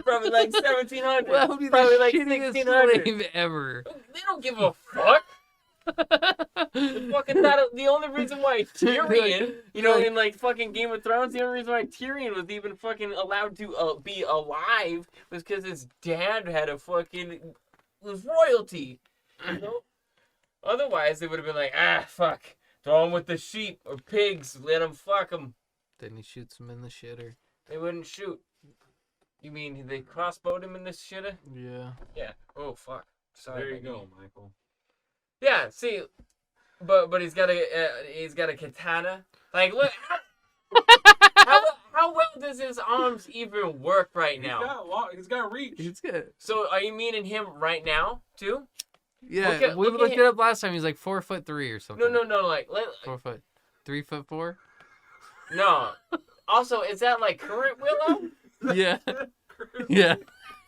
Probably like 1700s. Well, that would be Probably the like shittiest 1600s. slave ever. They don't give a fuck. Fucking the only reason why Tyrion, you know, in like fucking Game of Thrones, the only reason why Tyrion was even fucking allowed to be alive was because his dad had a fucking was royalty. You know? Otherwise, they would have been like, ah, fuck, throw him with the sheep or pigs, let him fuck him. Then he shoots him in the shitter. They wouldn't shoot. You mean they crossbowed him in this shitter? Yeah. Yeah. Oh fuck. Sorry. There you baby. go, Michael. Yeah, see, but he's got a katana. Like, look, how well does his arms even work right now? He's got reach. He's good. So, are you meaning him right now too? Yeah, we look looked at it up last time. He's like 4'3" or something. No. Like, 4 foot. 3'4". no. Also, is that like current Willow? Yeah. Yeah.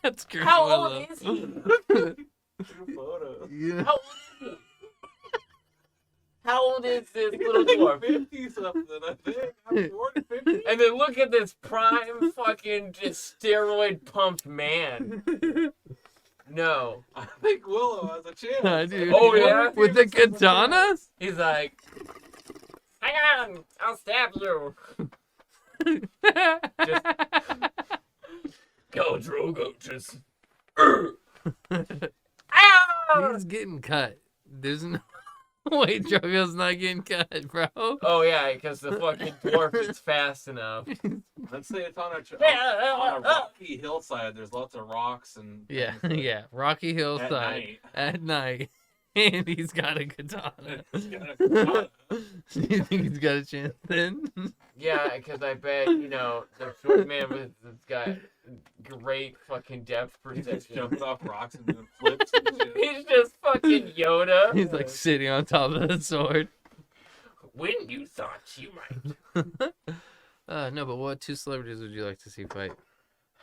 That's great. How old is he? Photo. Yeah. How old is he? How old is this little dwarf? 50 something, I think. I'm 40, 50. And then look at this prime fucking just steroid pumped man. No. I think Willow has a chance. I do. Oh, yeah? With the katana? He's like, hang on, I'll stab you. Just go, Drogo. Just. Ow! He's getting cut. There's no way Drogo's not getting cut, bro. Oh yeah, because the fucking dwarf is fast enough. Let's say it's on a rocky hillside. There's lots of rocks and Yeah, things that- yeah. Rocky At Hillside night. at night. And he's got a katana. He's got a katana. Do you think he's got a chance then? Yeah, because I bet the short man has got great fucking depth He just perception. jumps off rocks and doing flips and shit. He's just fucking Yoda. He's like sitting on top of the sword. When you thought you might. No, but what two celebrities would you like to see fight?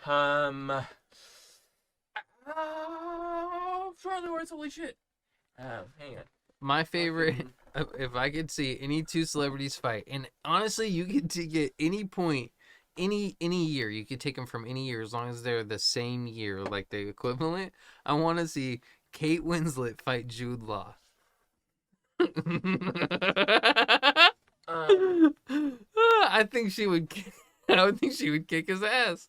Charlie Wars, holy shit. Hang on. My favorite, if I could see any two celebrities fight, and honestly, you could take at any point, any year, you could take them from any year as long as they're the same year, like the equivalent. I want to see Kate Winslet fight Jude Law. I think she would. I would think she would kick his ass.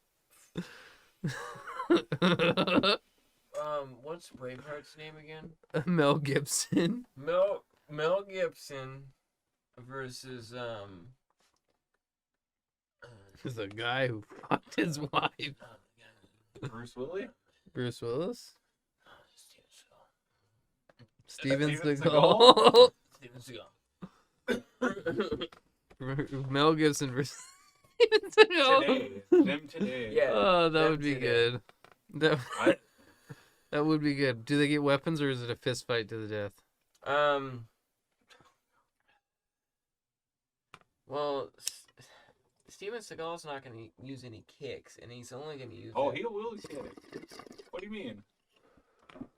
What's Braveheart's name again? Mel Gibson. Mel Gibson versus There's a guy who fucked his wife. Bruce Willis? Bruce Willis. Steven Steven Seagal? Seagal. Mel Gibson versus Steven Seagal. Today. Them today. Yeah. Oh, that them would be today. good. That, I- that would be good. Do they get weapons or is it a fist fight to the death? Well, Steven Seagal's not going to use any kicks, and he's only going to use. Oh, he will kick. What do you mean?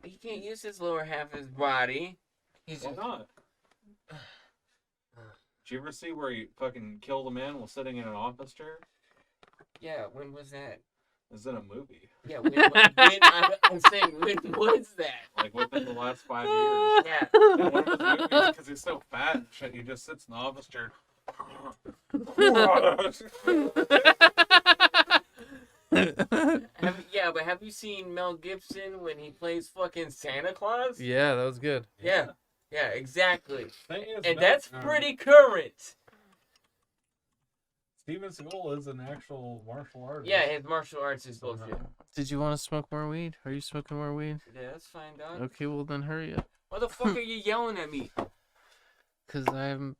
He can't use his lower half of his body. He's Why not? Did you ever see where he fucking killed a man while sitting in an office chair? Yeah, when was that? This is in a movie. Yeah, I'm saying, when was that? Like within the last 5 years. Yeah. And one of his movies, because he's so fat and shit, he just sits in the office chair. But have you seen Mel Gibson when he plays fucking Santa Claus? Yeah, that was good. Yeah. Yeah, exactly. Thing is, And no, that's pretty current. Steven Seagal is an actual martial artist. Yeah, his martial arts is bullshit. Did you want to smoke more weed? Are you smoking more weed? Yeah, that's fine, dog. Okay, well then hurry up. Why the fuck are you yelling at me? Cause I'm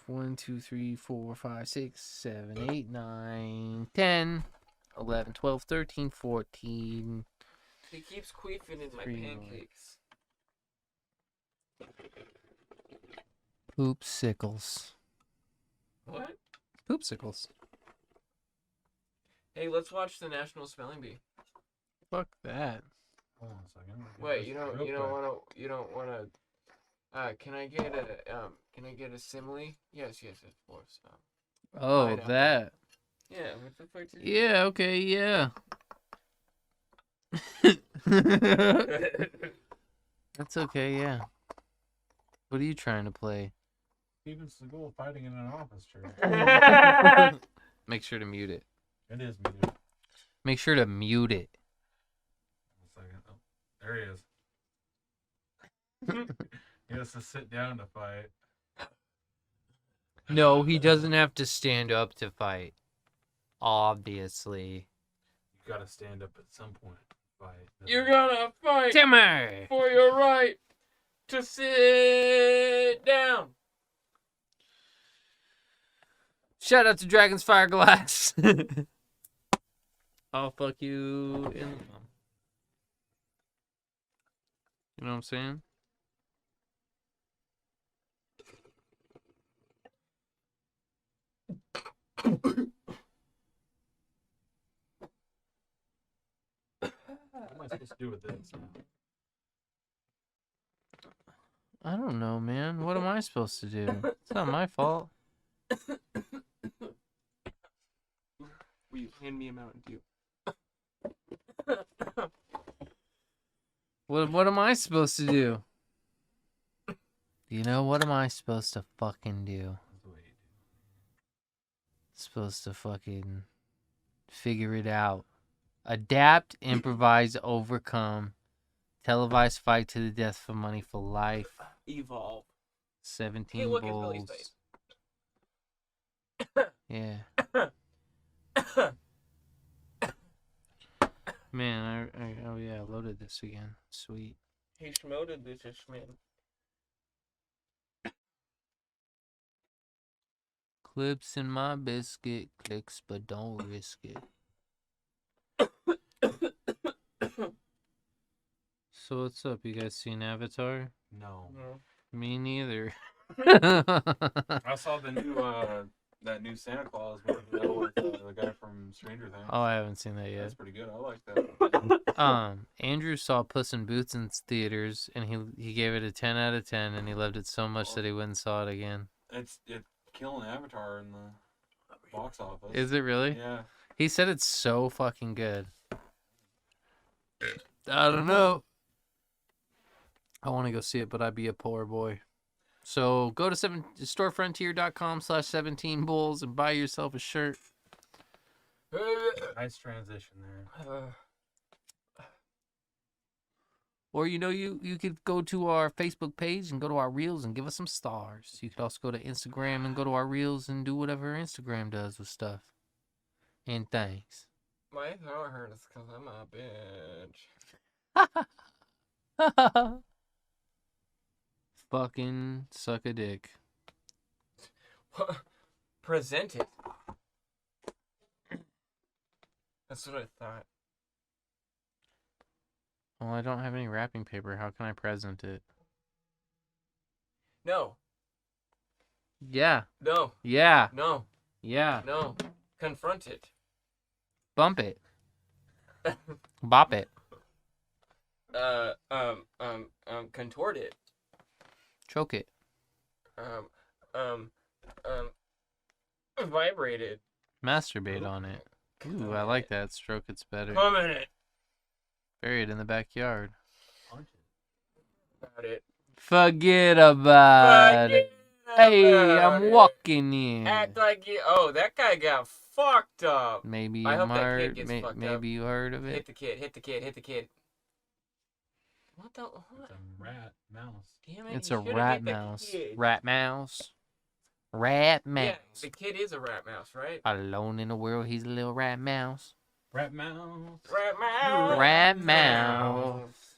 1, 2, 3, 4, 5, 6, 7, 8, 9, 10, 11, 12, 13, 14. He keeps queefing in my Three more. pancakes. Poopsicles. What? Poopsicles. Hey, let's watch the National Spelling Bee. Fuck that. Hold on a second. Wait, you don't wanna. Can I get a simile? Yes, of course. Oh, Pineapple. that. Yeah, what the fuck? Yeah, okay, yeah. That's okay, yeah. What are you trying to play? Steven Seagal fighting in an office chair. Make sure to mute it. It is muted. Make sure to mute it. One second. Oh, there he is. He has to sit down to fight. No, he doesn't have to stand up to fight. Obviously. You gotta stand up at some point to fight. You're gonna fight Timmy! for your right to sit down. Shout out to Dragon's Fire Glass. I'll fuck you in the mom. You know what I'm saying? What am I supposed to do with this? I don't know, man. What am I supposed to do? It's not my fault. Will you hand me a Mountain Dew? What am I supposed to do? You know, what am I supposed to fucking do? Supposed to fucking figure it out. Adapt, improvise, overcome. Televised fight to the death for money for life. Evolve. 17 Hey, look, it's Billy's bulls. Yeah. Man, oh yeah, I loaded this again. Sweet. He schmoted this man. Clips in my biscuit, clicks but don't risk it. So what's up? You guys seen Avatar? No. Me neither. I saw the new that new Santa Claus movie with the guy from Stranger Things. Oh, I haven't seen that yet. That's pretty good. I like that. Andrew saw Puss in Boots in theaters, and he gave it a 10 out of 10, and he loved it so much that he went and saw it again. It's killing Avatar in the box office. Is it really? Yeah. He said it's so fucking good. I don't know. I want to go see it, but I'd be a poor boy. So go to storefrontier.com/17bulls and buy yourself a shirt. Nice transition there. Or, you know, you could go to our Facebook page and go to our Reels and give us some stars. You could also go to Instagram and go to our Reels and do whatever Instagram does with stuff. And thanks. My throat hurts because I'm a bitch. Fucking suck a dick. Present it. That's what I thought. Well, I don't have any wrapping paper. How can I present it? No. Yeah. No. Yeah. No. Yeah. No. Confront it. Bump it. Bop it. Contort it. Choke it. Vibrate it. Masturbate on it. Ooh, I like that. Stroke it's better. Comment it. Bury it in the backyard. About it. Forget about it. Hey, I'm walking in. Act like you. Oh, that guy got fucked up. Maybe I you hope that kid heard. gets fucked up. Maybe you heard of it. Hit the kid. Hit the kid. Hit the kid. What the? What? It's a rat mouse. Damn it! It's you a should've rat hit the mouse. kid. Rat mouse. Rat Yeah, mouse. the kid is a rat mouse, right? Alone in the world, he's a little rat mouse. Rat mouse. Rat mouse. Rat mouse.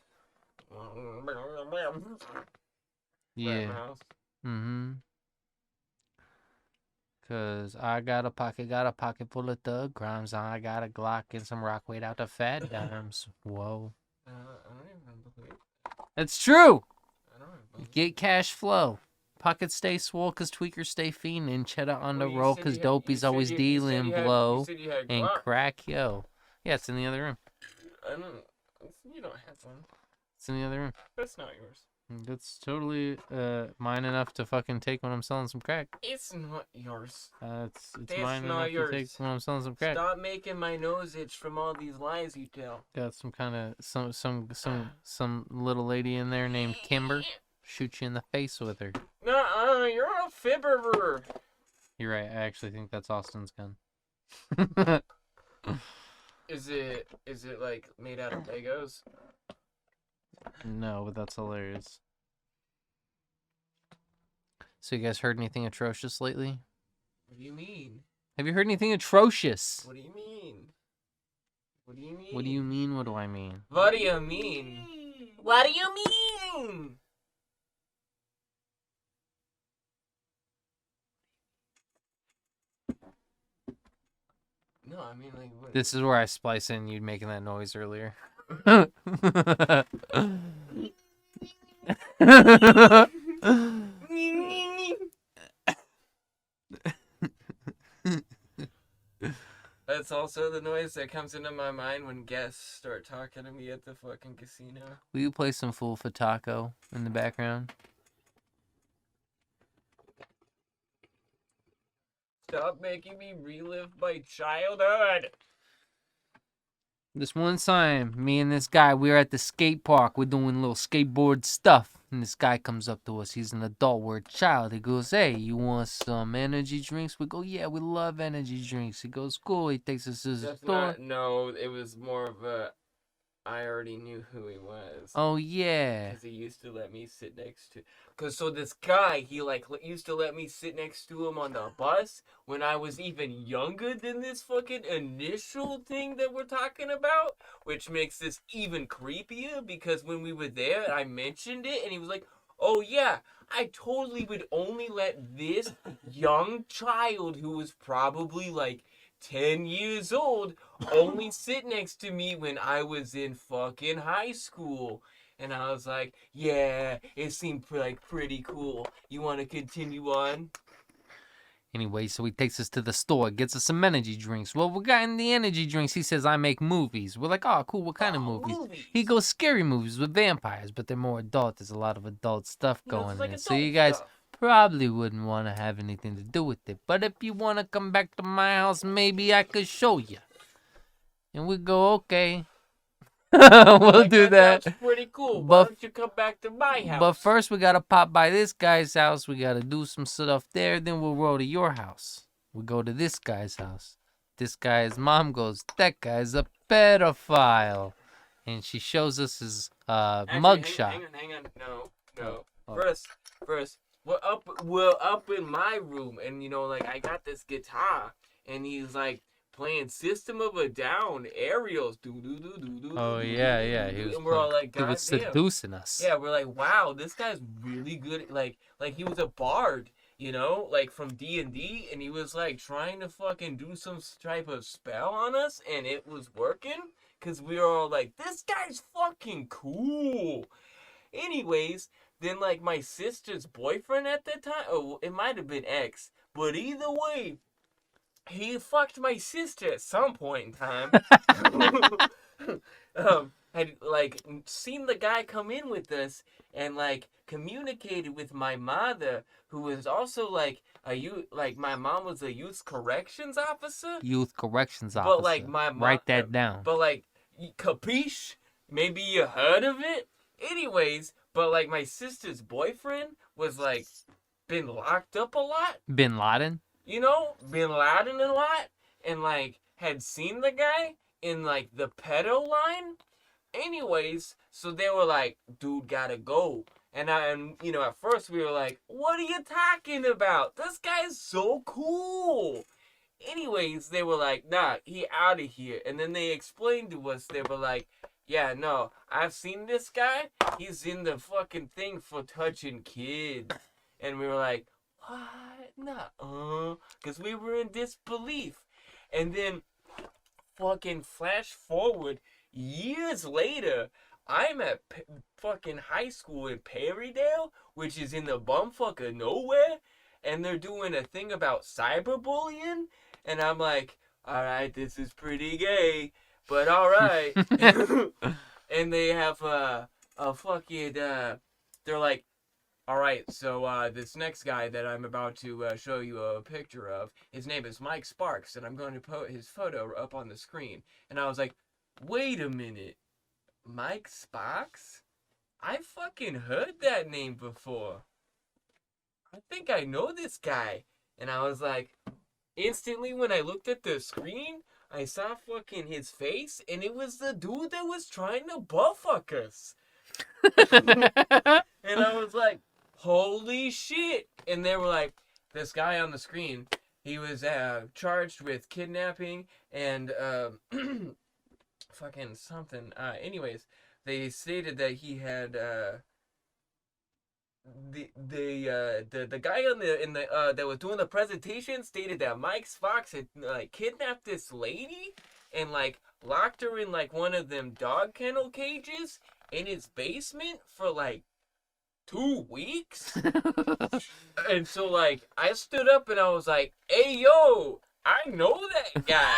Yeah. Rat mouse. Mm-hmm. Cause I got a pocket full of thug crimes. I got a Glock and some rock weight out the fat dimes. Whoa. I don't even believe. It's true. I don't even believe. Get cash flow. Pockets stay swole cause tweakers stay fiending. Cheddar on the Well, you roll said cause you had- you dopies said always you- you said dealing you had- blow. You said you had And Glock. crack yo. Yeah, it's in the other room. I don't. You don't have one. It's in the other room. That's not yours. That's totally mine enough to fucking take when I'm selling some crack. It's not yours. It's That's mine not enough to yours. take when I'm selling some crack. Stop making my nose itch from all these lies you tell. Got some kind of some little lady in there named Kimber. Shoot you in the face with her. No, you're a fibber. You're right. I actually think that's Austin's gun. Is it like made out of Legos? No, but that's hilarious. So you guys heard anything atrocious lately? What do you mean? Have you heard anything atrocious? What do you mean? What do you mean? What do you mean? What do I mean? What do you mean? What do you mean? No, I mean like what? This is where I splice in you making that noise earlier. That's also the noise that comes into my mind when guests start talking to me at the fucking casino. Will you play some Fool for Taco in the background? Stop making me relive my childhood. This one time, me and this guy, we were at the skate park. We're doing little skateboard stuff. And this guy comes up to us. He's an adult. We're a child. He goes, hey, you want some energy drinks? We go, yeah, we love energy drinks. He goes, cool. He takes us to the That's store. not, no, it was more of a, I already knew who he was. Oh, yeah. Because he used to let me sit next to, so this guy, he like used to let me sit next to him on the bus when I was even younger than this fucking initial thing that we're talking about, which makes this even creepier because when we were there, I mentioned it and he was like, oh yeah, I totally would only let this young child who was probably like 10 years old only sit next to me when I was in fucking high school. And I was like, yeah, it seemed like pretty cool. You want to continue on? Anyway, so he takes us to the store, gets us some energy drinks. Well, we got in the energy drinks. He says, I make movies. We're like, oh, cool. What kind of movies? He goes, scary movies with vampires, but they're more adult. There's a lot of adult stuff You know, going it's like in. So adult you guys stuff. probably wouldn't want to have anything to do with it. But if you want to come back to my house, maybe I could show you. And we go, okay. We'll Like, do that. That's pretty cool. Why But- don't you come back to my house? But first, we got to pop by this guy's house. We got to do some stuff there. Then we'll roll to your house. We go to this guy's house. This guy's mom goes, that guy's a pedophile. And she shows us his Actually, mugshot. Hang on. No. Oh. First, we're up in my room, and you know, like I got this guitar, and he's like playing System of a Down aerials. Oh, yeah. He was, and we're all like, he was goddamn. seducing us. Yeah, we're like, wow, this guy's really good. Like he was a bard, you know, like from D&D, and he was like trying to fucking do some type of spell on us, and it was working, because we were all like, this guy's fucking cool. Anyways, then like my sister's boyfriend at that time, oh, it might have been ex, but either way, he fucked my sister at some point in time. Had like seen the guy come in with us and like communicated with my mother, who was also like my mom was a youth corrections officer. Youth corrections officer. But like my mom, Write that down. But like, capiche? Maybe you heard of it. Anyways, but like my sister's boyfriend was like been locked up a lot. Bin Laden? You know, been Laden a lot, and like had seen the guy in like the pedo line. Anyways, so they were like, dude, gotta go. And you know, at first we were like, what are you talking about? This guy's so cool. Anyways, they were like, nah, he out of here. And then they explained to us, they were like, yeah, no, I've seen this guy. He's in the fucking thing for touching kids. And we were like, what? Nah, because we were in disbelief. And then fucking flash forward years later, I'm at fucking high school in Perrydale, which is in the bumfuck of nowhere, and they're doing a thing about cyberbullying, and I'm like, alright, this is pretty gay, but alright. And they have a fucking, they're like, alright, so this next guy that I'm about to show you a picture of, his name is Mike Sparks, and I'm going to put his photo up on the screen. And I was like, wait a minute, Mike Sparks? I fucking heard that name before. I think I know this guy. And I was like, instantly when I looked at the screen, I saw fucking his face, and it was the dude that was trying to buttfuck us. And I was like, holy shit. And they were like, this guy on the screen, he was charged with kidnapping and fucking something. Anyways, they stated that he had the guy that was doing the presentation stated that Mike Fox had like kidnapped this lady and like locked her in like one of them dog kennel cages in his basement for like 2 weeks. And so like I stood up and I was like, hey yo, I know that guy.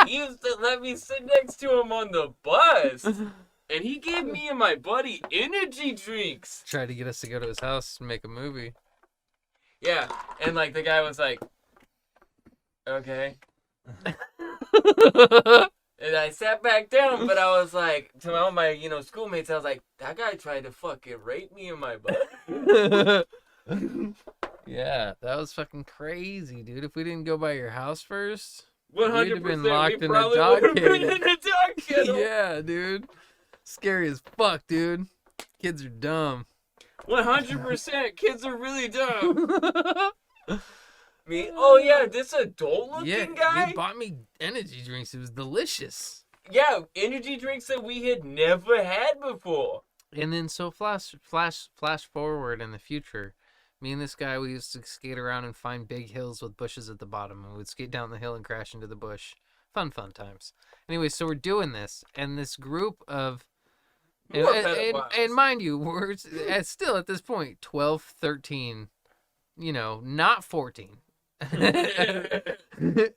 He used to let me sit next to him on the bus. And he gave me and my buddy energy drinks. Tried to get us to go to his house and make a movie. Yeah, and like the guy was like, okay. And I sat back down, but I was like, to all my, schoolmates, I was like, that guy tried to fucking rape me in my butt. Yeah, that was fucking crazy, dude. If we didn't go by your house first, 100%. we'd have been locked we in a probably dog would have been cage. in a dog kennel. Yeah, dude. Scary as fuck, dude. Kids are dumb. 100%. Kids are really dumb. Me? Oh yeah, this adult-looking guy. He bought me energy drinks. It was delicious. Yeah, energy drinks that we had never had before. And then so flash forward in the future. Me and this guy, we used to skate around and find big hills with bushes at the bottom, and we would skate down the hill and crash into the bush. Fun times. Anyway, so we're doing this, and this group of and mind you, we're still at this point 12, 13, not 14.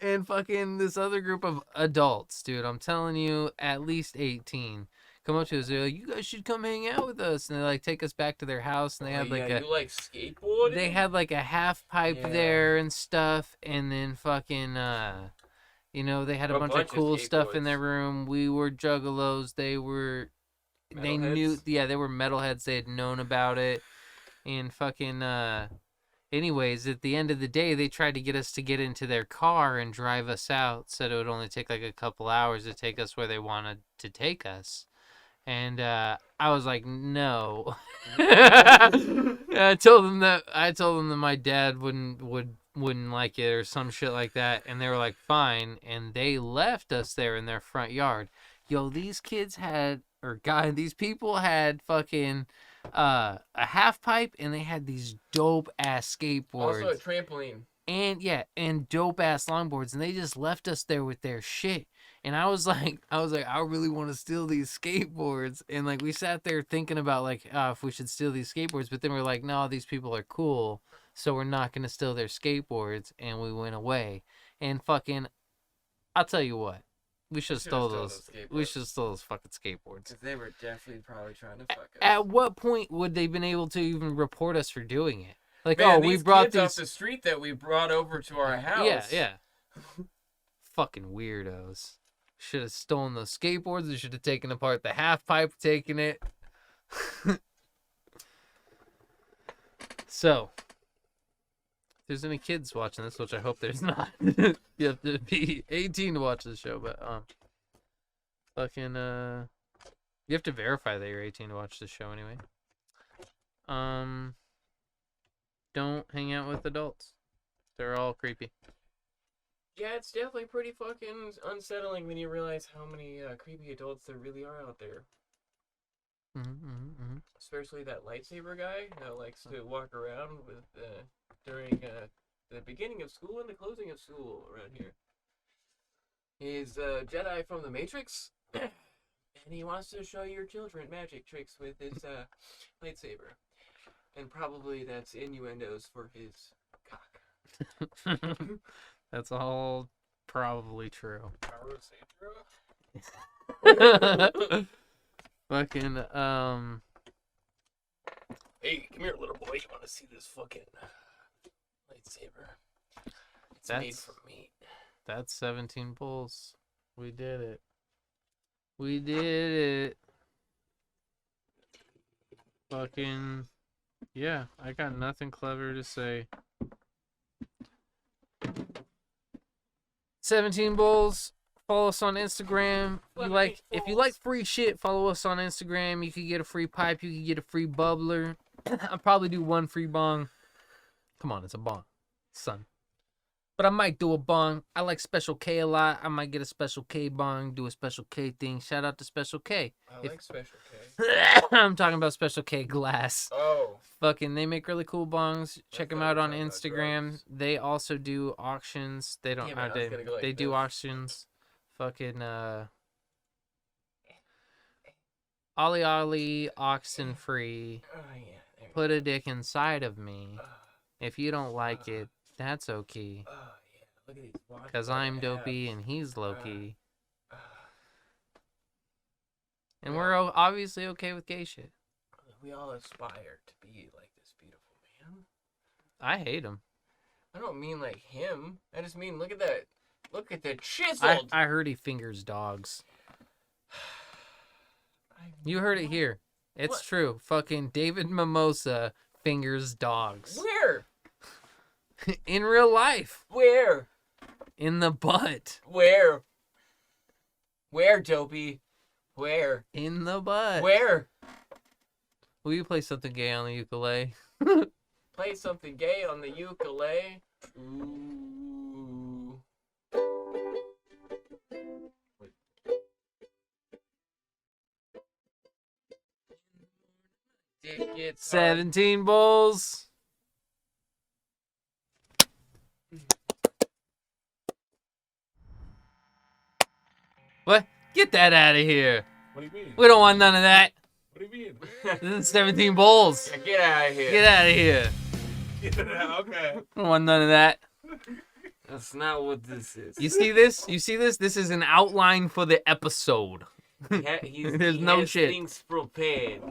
And fucking this other group of adults, dude, I'm telling you, at least 18, come up to us. They're like, you guys should come hang out with us. And they like take us back to their house, and they had like you like skateboarding? They had like a half pipe there and stuff, and then fucking they had a bunch of cool stuff in their room. We were juggalos. They were they knew they were metalheads. They had known about it. And fucking anyways, at the end of the day, they tried to get us to get into their car and drive us out. Said it would only take like a couple hours to take us where they wanted to take us. And I was like, no. I told them that my dad wouldn't like it or some shit like that, and they were like, fine. And they left us there in their front yard. Yo, these people had fucking a half pipe, and they had these dope ass skateboards. Also a trampoline. And dope ass longboards, and they just left us there with their shit. And I was like, I really want to steal these skateboards. And like we sat there thinking about like if we should steal these skateboards, but then we're like, no, these people are cool, so we're not gonna steal their skateboards. And we went away. And fucking, I'll tell you what, we should have stole those. We should have stole those fucking skateboards. Because they were definitely probably trying to fuck us. At what point would they been able to even report us for doing it? Like, Man, we brought kids off the street that we brought over to our house. Yeah. Fucking weirdos. Should have stolen those skateboards. They should have taken apart the half pipe, taken it. So, if there's any kids watching this, which I hope there's not, you have to be 18 to watch this show. But Fucking you have to verify that you're 18 to watch the show anyway. Don't hang out with adults. They're all creepy. Yeah, it's definitely pretty fucking unsettling when you realize how many creepy adults there really are out there. Especially that lightsaber guy that likes to walk around with during the beginning of school and the closing of school around here. He's a Jedi from the Matrix, and he wants to show your children magic tricks with his lightsaber. And probably that's innuendos for his cock. That's all probably true. Power of Saint Fucking Hey, come here, little boy. You want to see this fucking lightsaber? It's made That's- from meat. That's 17 bulls. We did it. We did it. Fucking yeah, I got nothing clever to say. 17 bulls. Follow us on Instagram. If you like free shit, follow us on Instagram. You could get a free pipe, you could get a free bubbler. I'll probably do one free bong. Come on, it's a bong, son. But I might do a bong. I like Special K a lot. I might get a Special K bong, do a Special K thing. Shout out to Special K. I If- like Special K. I'm talking about Special K glass. Oh. Fucking, they make really cool bongs. Check them thought out you on were talking about Instagram. drugs. They also do auctions. They don't. Damn it, I was gonna go like they do this. auctions. Fucking Ollie Ollie oxen free. Oh, yeah. There Put a dick inside of me. Oh, If you don't like it, that's okay. oh, yeah. Look at these watches. Cause I'm dopey and he's Loki. And we're obviously okay with gay shit. We all aspire to be like this beautiful man. I hate him. I don't mean like him. I just mean look at that. Look at the chiseled. I heard he fingers dogs. You heard it here. It's What? true. Fucking David Mimosa fingers dogs. Where? In real life. Where? In the butt. Where? Where, dopey? Where? In the butt. Where? Will you play something gay on the ukulele? Play something gay on the ukulele. Ooh. Dick gets hard. 17 bulls. What? Get that out of here. What do you mean? We don't want none of that. What do you mean? This is 17 bulls. Get out of here. Get out of here. Okay. I don't want none of that. That's not what this is. You see this? You see this? This is an outline for the episode. There's He no has shit. things prepared.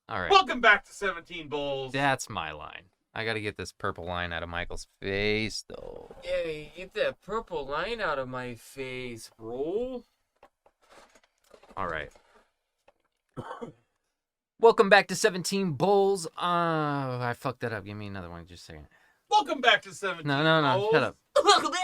All right. Welcome back to 17 Bulls. That's my line. I gotta get this purple line out of Michael's face, though. Yeah, get that purple line out of my face, bro. All right. Welcome back to 17 Bulls. I fucked that up. Give me another one. Just a second. Welcome back to 17 No. Bulls. Shut up. Welcome back